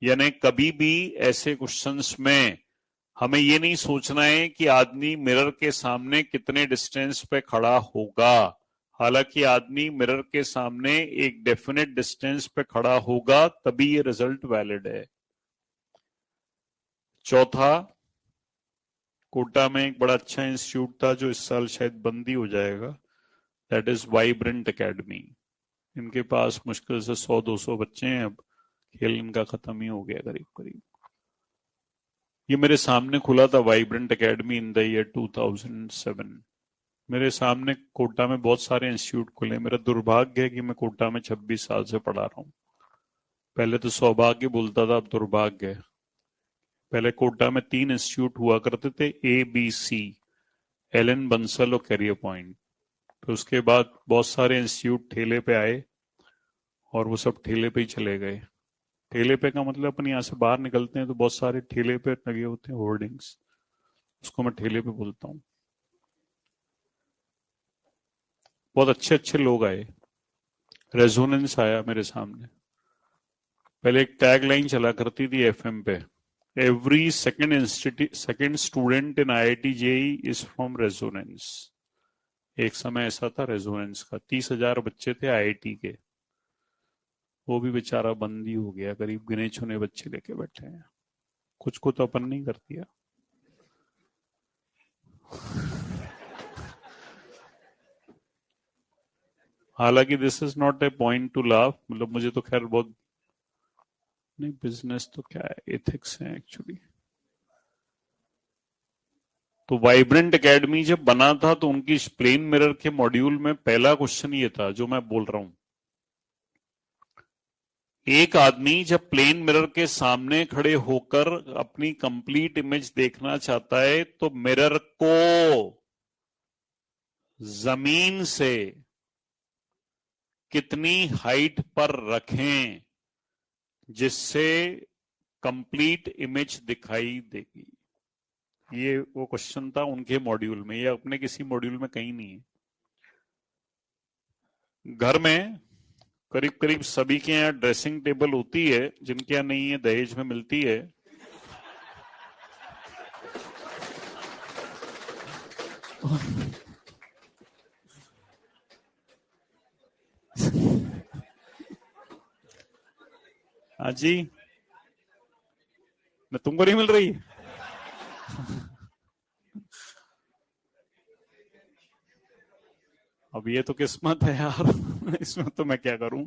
यानी कभी भी ऐसे क्वेश्चंस में हमें ये नहीं सोचना है कि आदमी मिरर के सामने कितने डिस्टेंस पे खड़ा होगा। हालांकि आदमी मिरर के सामने एक डेफिनेट डिस्टेंस पे खड़ा होगा तभी ये रिजल्ट वैलिड है। चौथा, कोटा में एक बड़ा अच्छा इंस्टीट्यूट था जो इस साल शायद बंद ही हो जाएगा, दैट इज वाइब्रेंट एकेडमी। इनके पास मुश्किल से 100-200 बच्चे हैं, अब खेल इनका खत्म ही हो गया करीब करीब। ये मेरे सामने खुला था vibrant academy in the year 2007। मेरे सामने कोटा में बहुत सारे इंस्टीट्यूट खुले। मेरा दुर्भाग्य है कि मैं कोटा में 26 साल से पढ़ा रहा हूँ। पहले तो सौभाग्य बोलता था, अब दुर्भाग्य है। पहले कोटा में 3 इंस्टीट्यूट हुआ करते थे, ABC, एलन बंसल और कैरियर पॉइंट। तो उसके बाद बहुत सारे इंस्टीट्यूट ठेले पे आए और वो सब ठेले पे ही चले गए। ठेले पे का मतलब अपन यहाँ से बाहर निकलते हैं तो बहुत सारे ठेले पे लगे होते हैं होर्डिंग्स, उसको मैं ठेले पे बोलता हूँ। बहुत अच्छे अच्छे लोग आए, रेजोनेंस आया मेरे सामने। पहले एक टैग लाइन चला करती थी FM पे, every second student in IIT JEE is from resonance. एक समय ऐसा था रेजोनेंस का, 30,000 बच्चे थे IIT के, वो भी बेचारा बंद ही हो गया। करीब गिने चुने बच्चे लेके बैठे हैं। कुछ को तो अपन नहीं कर दिया। हालांकि this is not a point two laugh, मतलब मुझे तो खैर बहुत नहीं, बिजनेस तो क्या है, एथिक्स है एक्चुअली। तो वाइब्रेंट एकेडमी जब बना था तो उनकी प्लेन मिरर के मॉड्यूल में पहला क्वेश्चन ये था जो मैं बोल रहा हूं। एक आदमी जब प्लेन मिरर के सामने खड़े होकर अपनी कंप्लीट इमेज देखना चाहता है तो मिरर को जमीन से कितनी हाइट पर रखें जिससे कंप्लीट इमेज दिखाई देगी। ये वो क्वेश्चन था उनके मॉड्यूल में, ये अपने किसी मॉड्यूल में कहीं नहीं है। घर में करीब करीब सभी के यहाँ ड्रेसिंग टेबल होती है, जिनके यहाँ नहीं है दहेज में मिलती है। हाँ जी, मैं तुमको नहीं मिल रही? अब ये तो किस्मत है यार। इसमें तो मैं क्या करूं।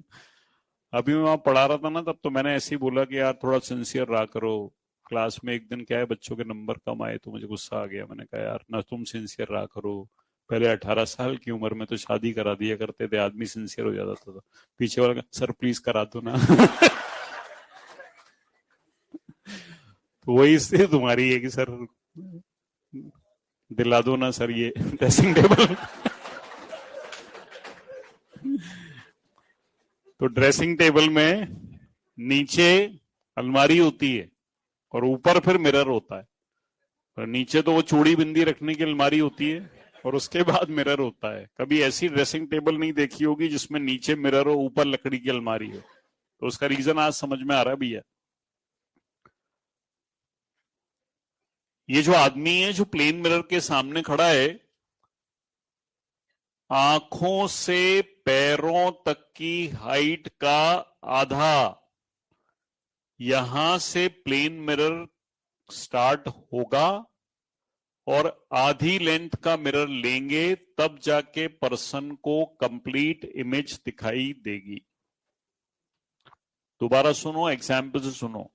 अभी मैं वहां पढ़ा रहा था ना, तब तो मैंने ऐसे ही बोला कि यार थोड़ा सिंसियर रहा करो। क्लास में एक दिन क्या है, बच्चों के नंबर कम आए तो मुझे गुस्सा आ गया। मैंने कहा यार ना तुम सिंसियर रहा करो। पहले 18 साल की उम्र में तो शादी करा दिया करते थे, आदमी सिंसियर हो जाता था। तो पीछे वाला सर प्लीज करा दो ना। तो वही से तुम्हारी है कि सर दिला दो ना सर ये ड्रेसिंग टेबल। तो ड्रेसिंग टेबल में नीचे अलमारी होती है और ऊपर फिर मिरर होता है। और नीचे तो वो चूड़ी बिंदी रखने की अलमारी होती है और उसके बाद मिरर होता है। कभी ऐसी ड्रेसिंग टेबल नहीं देखी होगी जिसमें नीचे मिरर हो, ऊपर लकड़ी की अलमारी हो। तो उसका रीजन आज समझ में आ रहा है भैया। ये जो आदमी है जो प्लेन मिरर के सामने खड़ा है, आंखों से पैरों तक की हाइट का आधा यहां से प्लेन मिरर स्टार्ट होगा और आधी लेंथ का मिरर लेंगे तब जाके पर्सन को कंप्लीट इमेज दिखाई देगी। दोबारा सुनो, एग्जाम्पल से सुनो।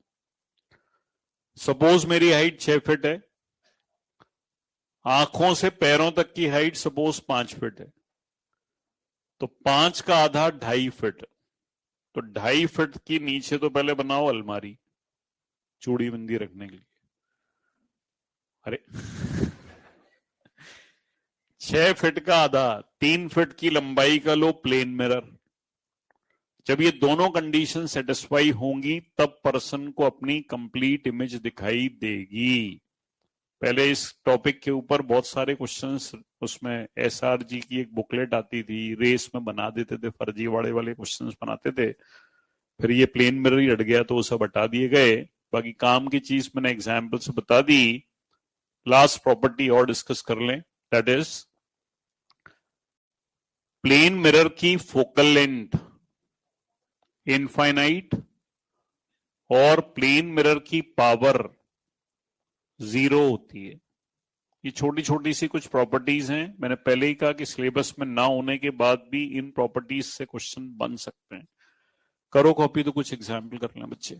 सपोज मेरी हाइट 6 फीट है, आंखों से पैरों तक की हाइट सपोज 5 फीट है, तो 5 का आधा 2.5 फीट। तो 2.5 फीट की नीचे तो पहले बनाओ अलमारी चूड़ी बंदी रखने के लिए। अरे 6 फीट का आधा, 3 फीट की लंबाई का लो प्लेन मिरर। जब ये दोनों कंडीशन सेटिस्फाई होंगी तब पर्सन को अपनी कंप्लीट इमेज दिखाई देगी। पहले इस टॉपिक के ऊपर बहुत सारे क्वेश्चंस, उसमें एसआरजी की एक बुकलेट आती थी, रेस में बना देते थे, फर्जीवाड़े वाले क्वेश्चंस बनाते थे। फिर ये प्लेन मिरर ही हट गया तो वो सब हटा दिए गए। बाकी काम की चीज मैंने एग्जाम्पल से बता दी। लास्ट प्रॉपर्टी और डिस्कस कर लें, दैट इज प्लेन मिरर की फोकल लेंथ इनफाइनाइट और प्लेन मिरर की पावर 0 होती है। ये छोटी छोटी सी कुछ प्रॉपर्टीज हैं, मैंने पहले ही कहा कि सिलेबस में ना होने के बाद भी इन प्रॉपर्टीज से क्वेश्चन बन सकते हैं। करो कॉपी तो कुछ एग्जाम्पल कर लें बच्चे।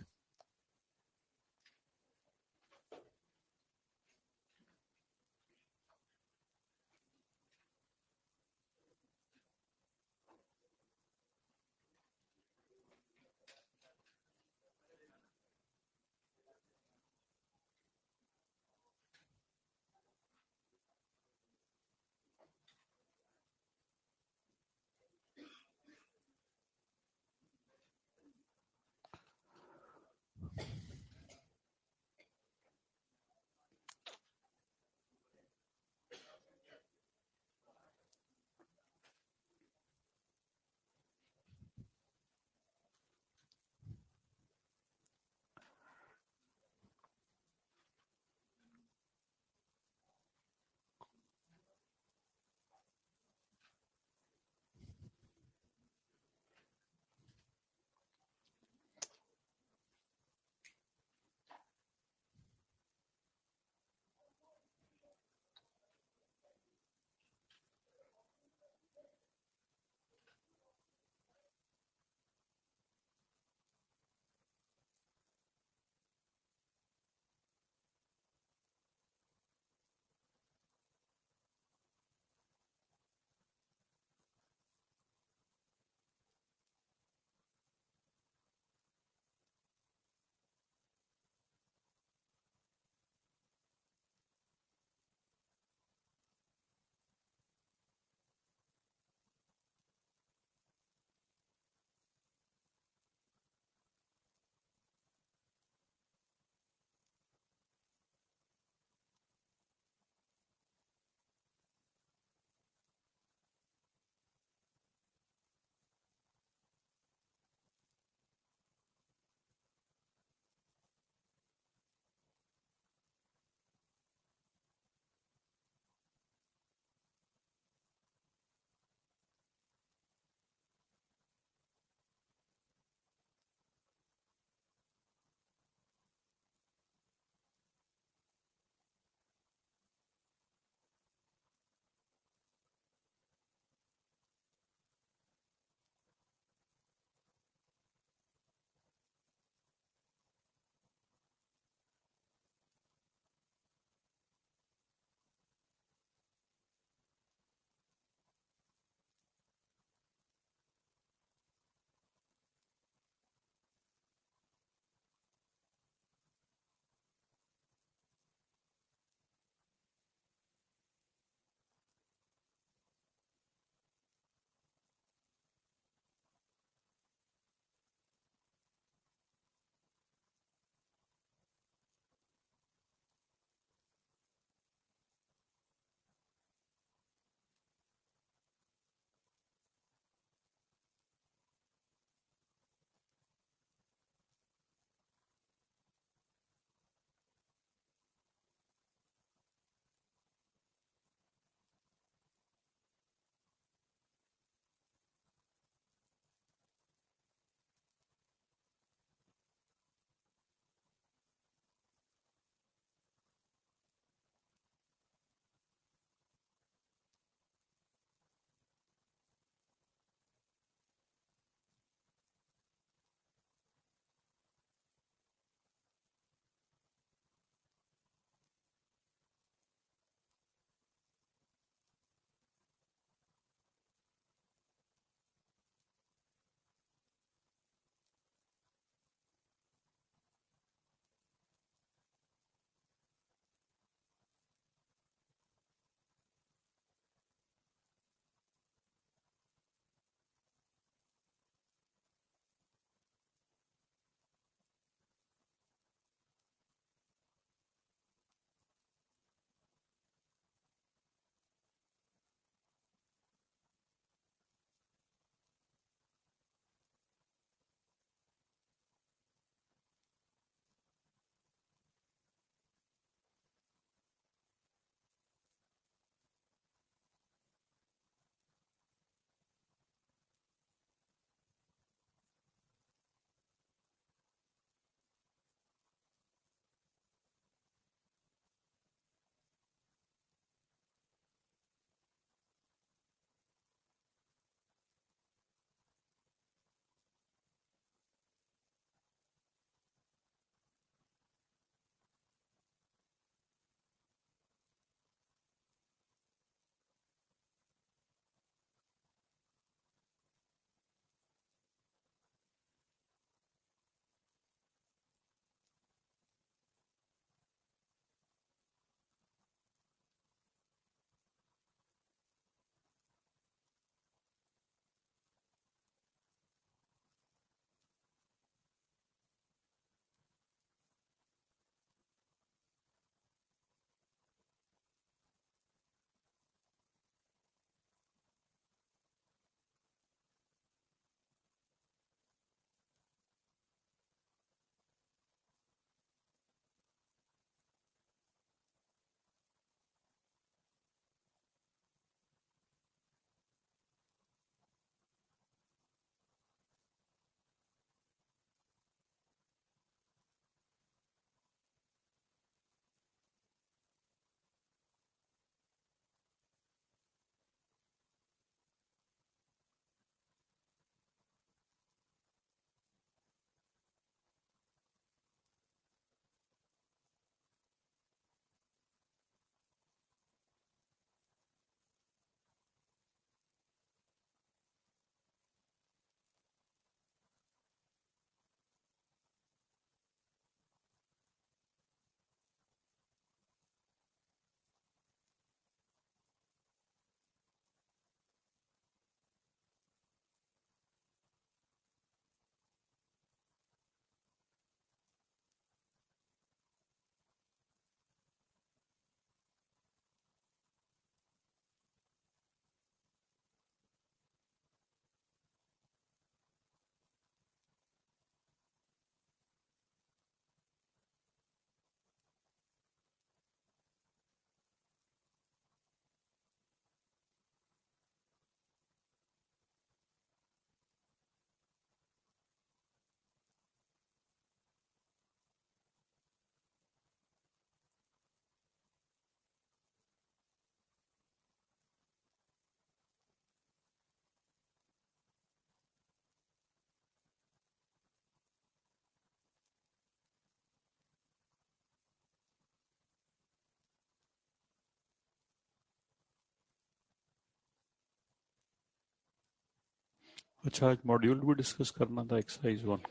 अच्छा, आज मॉड्यूल भी डिस्कस करना था, एक्सरसाइज 1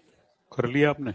कर लिया आपने?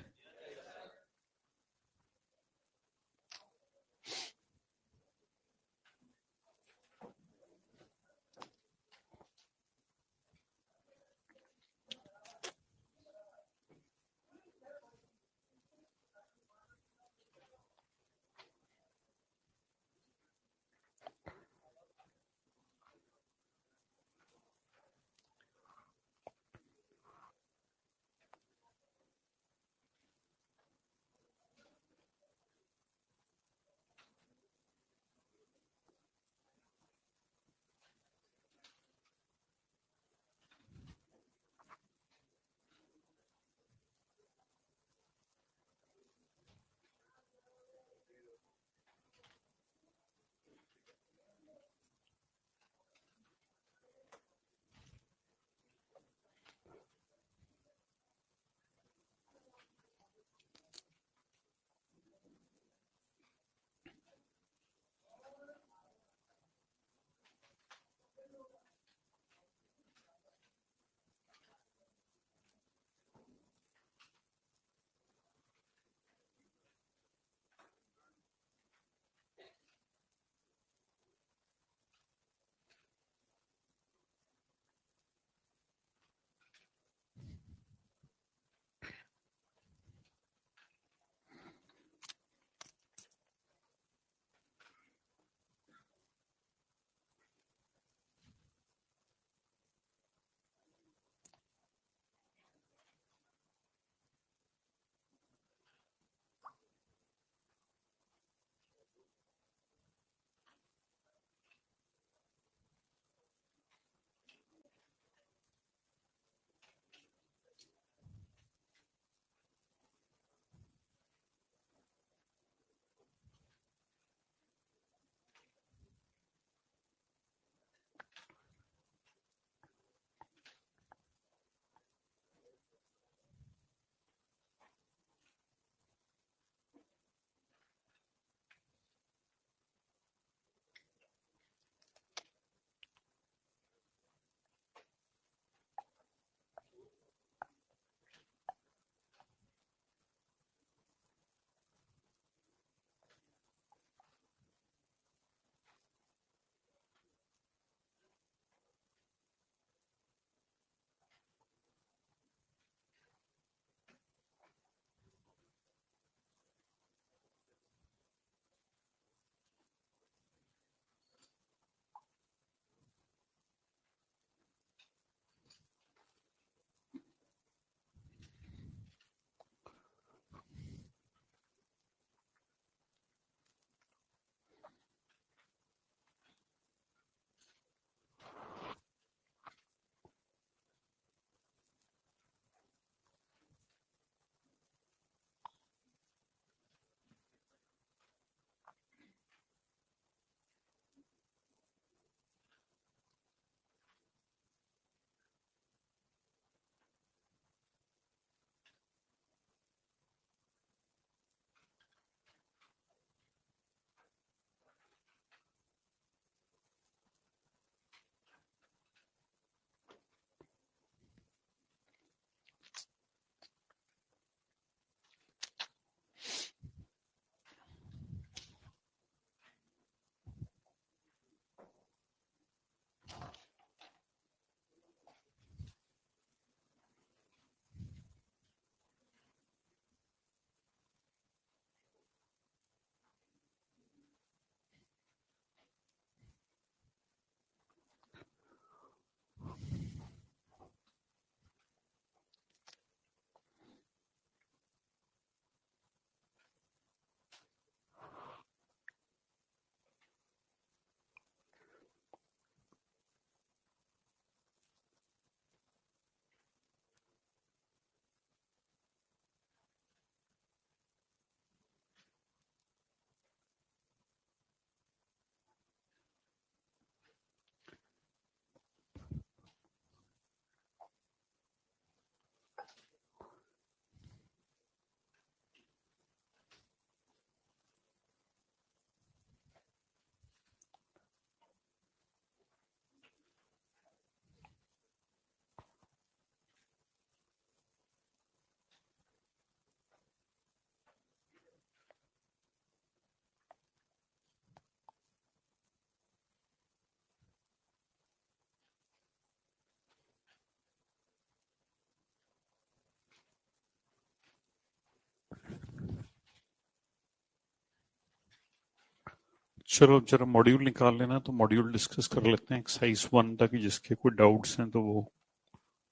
चलो जरा मॉड्यूल निकाल लेना, तो मॉड्यूल डिस्कस कर लेते हैं एक्सरसाइज 1, ताकि जिसके कोई डाउट्स हैं तो वो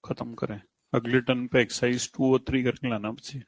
खत्म करें। अगले टर्न पे एक्सरसाइज 2 और 3 करके लाना बच्चे।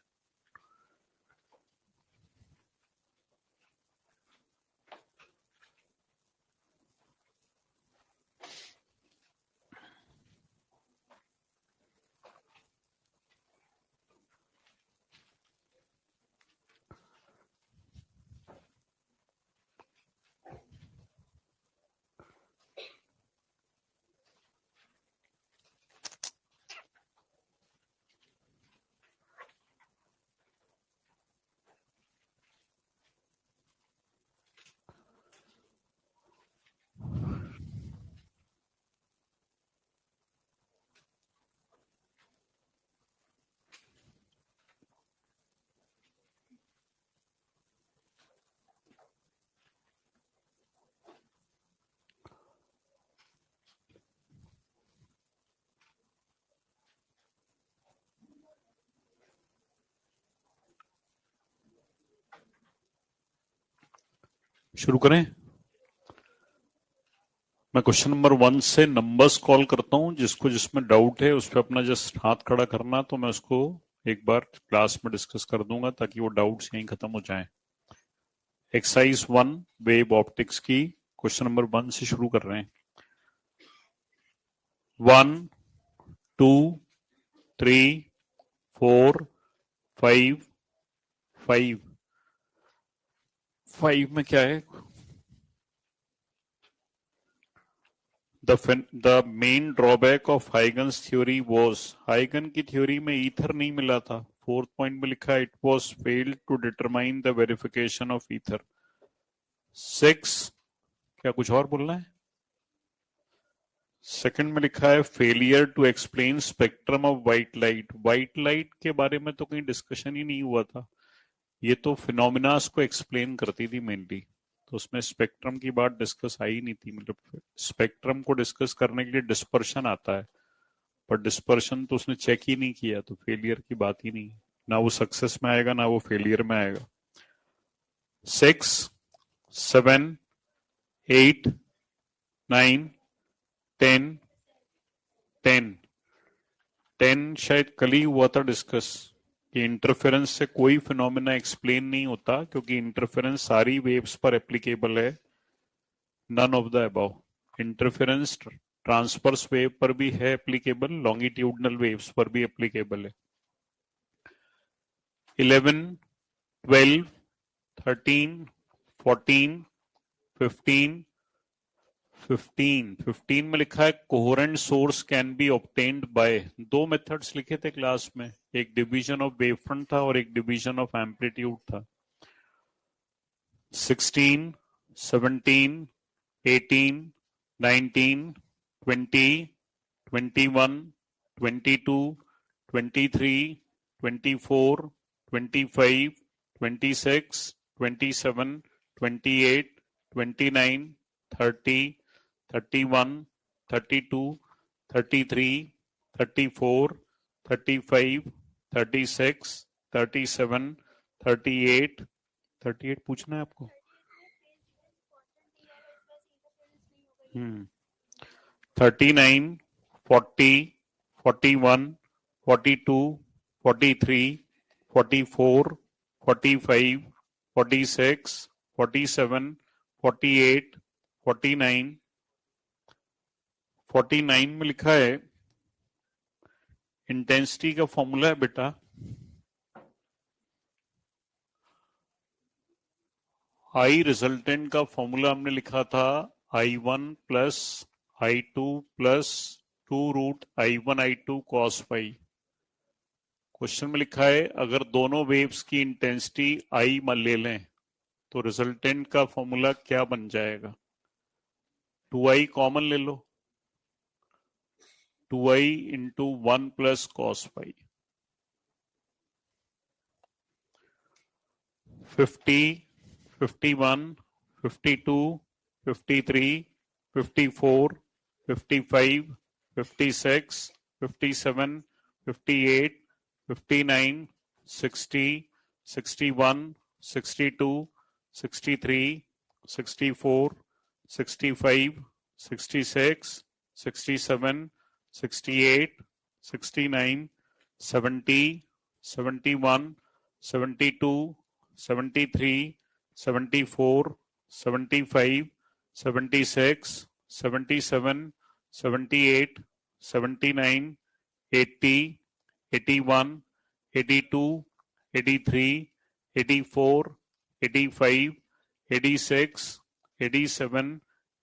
शुरू करें। मैं क्वेश्चन नंबर 1 से नंबर्स कॉल करता हूं, जिसको जिसमें डाउट है उस पर अपना जस्ट हाथ खड़ा करना, तो मैं उसको एक बार क्लास में डिस्कस कर दूंगा ताकि वो डाउट्स यहीं खत्म हो जाएं। एक्सरसाइज 1 वेव ऑप्टिक्स की क्वेश्चन नंबर 1 से शुरू कर रहे हैं। 1 2 3 4 5 5 5 में क्या है? The main drawback of Huygens theory was, Huygens की थ्योरी में ईथर नहीं मिला था। 4th पॉइंट में लिखा है, it was failed to determine the verification of ether। 6 क्या कुछ और बोलना है? सेकंड में लिखा है failure to explain spectrum of white light. White light के बारे में तो कहीं डिस्कशन ही नहीं हुआ था, ये तो फिनोमिनास को एक्सप्लेन करती थी मेनली, तो उसमें स्पेक्ट्रम की बात डिस्कस आई नहीं थी। मतलब स्पेक्ट्रम को डिस्कस करने के लिए डिस्पर्शन आता है, पर डिस्पर्शन तो उसने चेक ही नहीं किया, तो फेलियर की बात ही नहीं, ना वो सक्सेस में आएगा ना वो फेलियर में आएगा। 6 7 8 9 10 10 10 शायद कल ही हुआ था डिस्कस कि इंटरफेरेंस से कोई फिनोमेना एक्सप्लेन नहीं होता, क्योंकि इंटरफेरेंस सारी वेव्स पर एप्लीकेबल है। None of the above. Interference transverse wave पर भी है एप्लीकेबल, लॉन्गिट्यूडनल वेव्स पर भी एप्लीकेबल है। 11 12 13 14 15 15 में लिखा है coherent source can be obtained by, दो मेथड्स लिखे थे क्लास में, एक डिवीजन ऑफ वेव फ्रंट था और एक डिवीजन ऑफ एम्पलीट्यूड था। 16 17 18 19 20 21 22 23 24 25 26 27 28 29 30 31 32 33 34 35 36 37 38 38 पूछना है आपको? 39 40 41 42 43 44 45 46 47 48 49 49 में लिखा है इंटेंसिटी का फॉर्मूला है बेटा, आई रिजल्टेंट का फॉर्मूला हमने लिखा था I1 plus I2 plus 2√I1I2 cos phi. Question में लिखा है अगर दोनों वेव्स की इंटेंसिटी आई ले लें तो रिजल्टेंट का फॉर्मूला क्या बन जाएगा? 2i कॉमन ले लो, 2i into 1 plus cos phi. 50 51 52 53 54 55 56 57 58 59 60 61, 62, 63, 64, 65, 66, 67, 68, 69, 70, 71, 72, 73, 74, 75, 76, 77, 78, 79, 80, 81, 82, 83, 84, 85, 86, 87,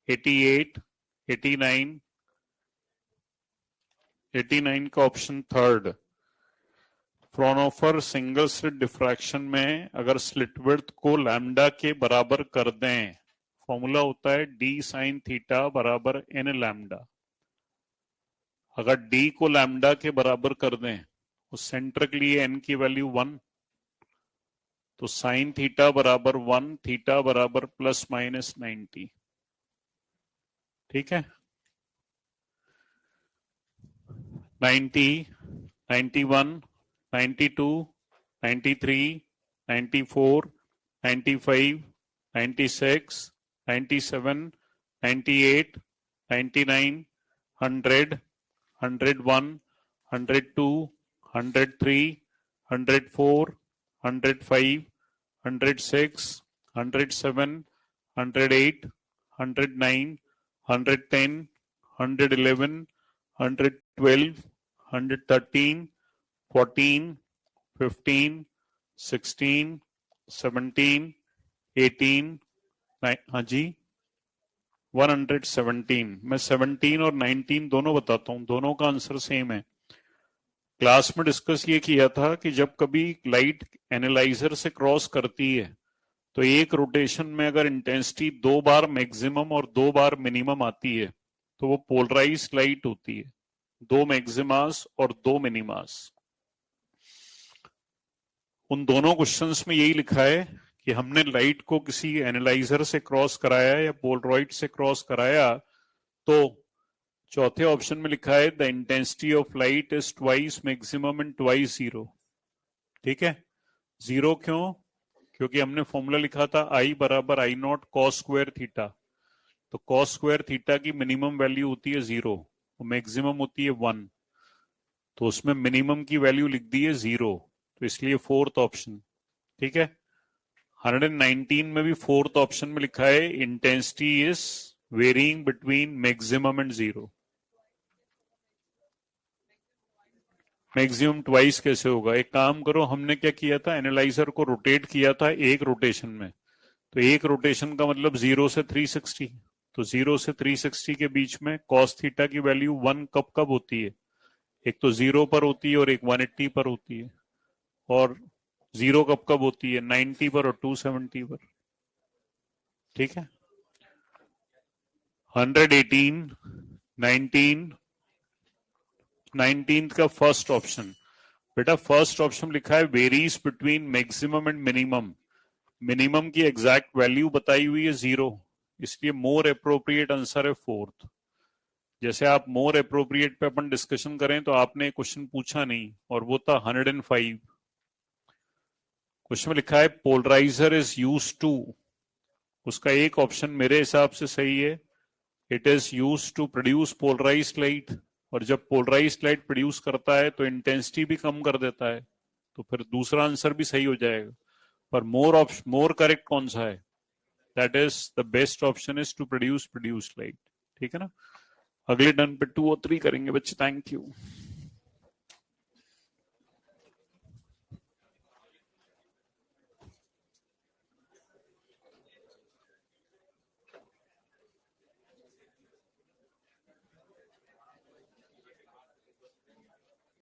88, 89, 89 का option third. Fraunhofer single slit diffraction में अगर स्लिट विड्थ को लैम्डा के बराबर कर दें, फॉर्मूला होता है डी साइन थीटा बराबर एन लैम्डा। अगर डी को लैम्डा के बराबर कर दें, उस सेंटर के लिए एन की वैल्यू 1, तो साइन थीटा बराबर 1, थीटा बराबर प्लस माइनस 90। ठीक है, 90, 91, 92, 93, 94, 95, 96, 97, 98, 99, 100, 101, 102, 103, 104, 105, 106, 107, 108, 109, 110, 111, 112, 113, 14, 15, 16, 17, 18, हाँ जी 117। मैं 17 और 19 दोनों बताता हूं, दोनों का आंसर सेम है। क्लास में डिस्कस ये किया था कि जब कभी लाइट एनालाइजर से क्रॉस करती है तो एक रोटेशन में अगर इंटेंसिटी 2 बार मैक्सिमम और 2 बार मिनिमम आती है तो वो पोलराइज लाइट होती है, 2 मैक्सिमास और 2 मिनिमास। उन दोनों क्वेश्चंस में यही लिखा है कि हमने लाइट को किसी एनालाइजर से क्रॉस कराया या पोलरॉइड से क्रॉस कराया, तो चौथे ऑप्शन में लिखा है the intensity of light is twice maximum and twice zero. ठीक है, जीरो क्यों? क्योंकि हमने फॉर्मूला लिखा था आई बराबर आई नॉट कॉस स्क्वायर थीटा, तो कॉस स्क्वायर थीटा की मिनिमम वैल्यू होती है 0 और मैक्सिमम होती है 1, तो उसमें मिनिमम की वैल्यू लिख दी है 0, तो इसलिए फोर्थ ऑप्शन। ठीक है, 119 में भी फोर्थ ऑप्शन में लिखा है intensity is varying between maximum and 0। Maximum twice कैसे होगा? एक काम करो, हमने क्या किया था, एनालाइजर को रोटेट किया था एक रोटेशन में, तो एक रोटेशन का मतलब 0 से 360, तो 0 से 360 के बीच में कॉस थीटा की वैल्यू 1 कब कब होती है? एक तो 0 पर होती है और एक 180 पर होती है, और 0 कब कब होती है? 90 पर और 270 पर। ठीक है, 118, 19, 19 का फर्स्ट ऑप्शन। बेटा फर्स्ट ऑप्शन लिखा है varies between maximum and minimum, minimum की एग्जैक्ट वैल्यू बताई हुई है 0, इसलिए मोर अप्रोप्रिएट आंसर है फोर्थ। जैसे आप मोर अप्रोप्रिएट पे अपन डिस्कशन करें तो आपने क्वेश्चन पूछा नहीं, और वो था 105। क्वेश्चन में लिखा है पोलराइजर इज यूज्ड टू, उसका एक ऑप्शन मेरे हिसाब से सही है, it is used to produce polarised light, और जब पोलराइज्ड लाइट प्रोड्यूस करता है तो इंटेंसिटी भी कम कर देता है, तो फिर दूसरा आंसर भी सही हो जाएगा। पर मोर करेक्ट कौन सा है? That is the best option is to produce light. ठीक है ना, अगले डन पे 2 और 3 करेंगे बच्चे। Thank you.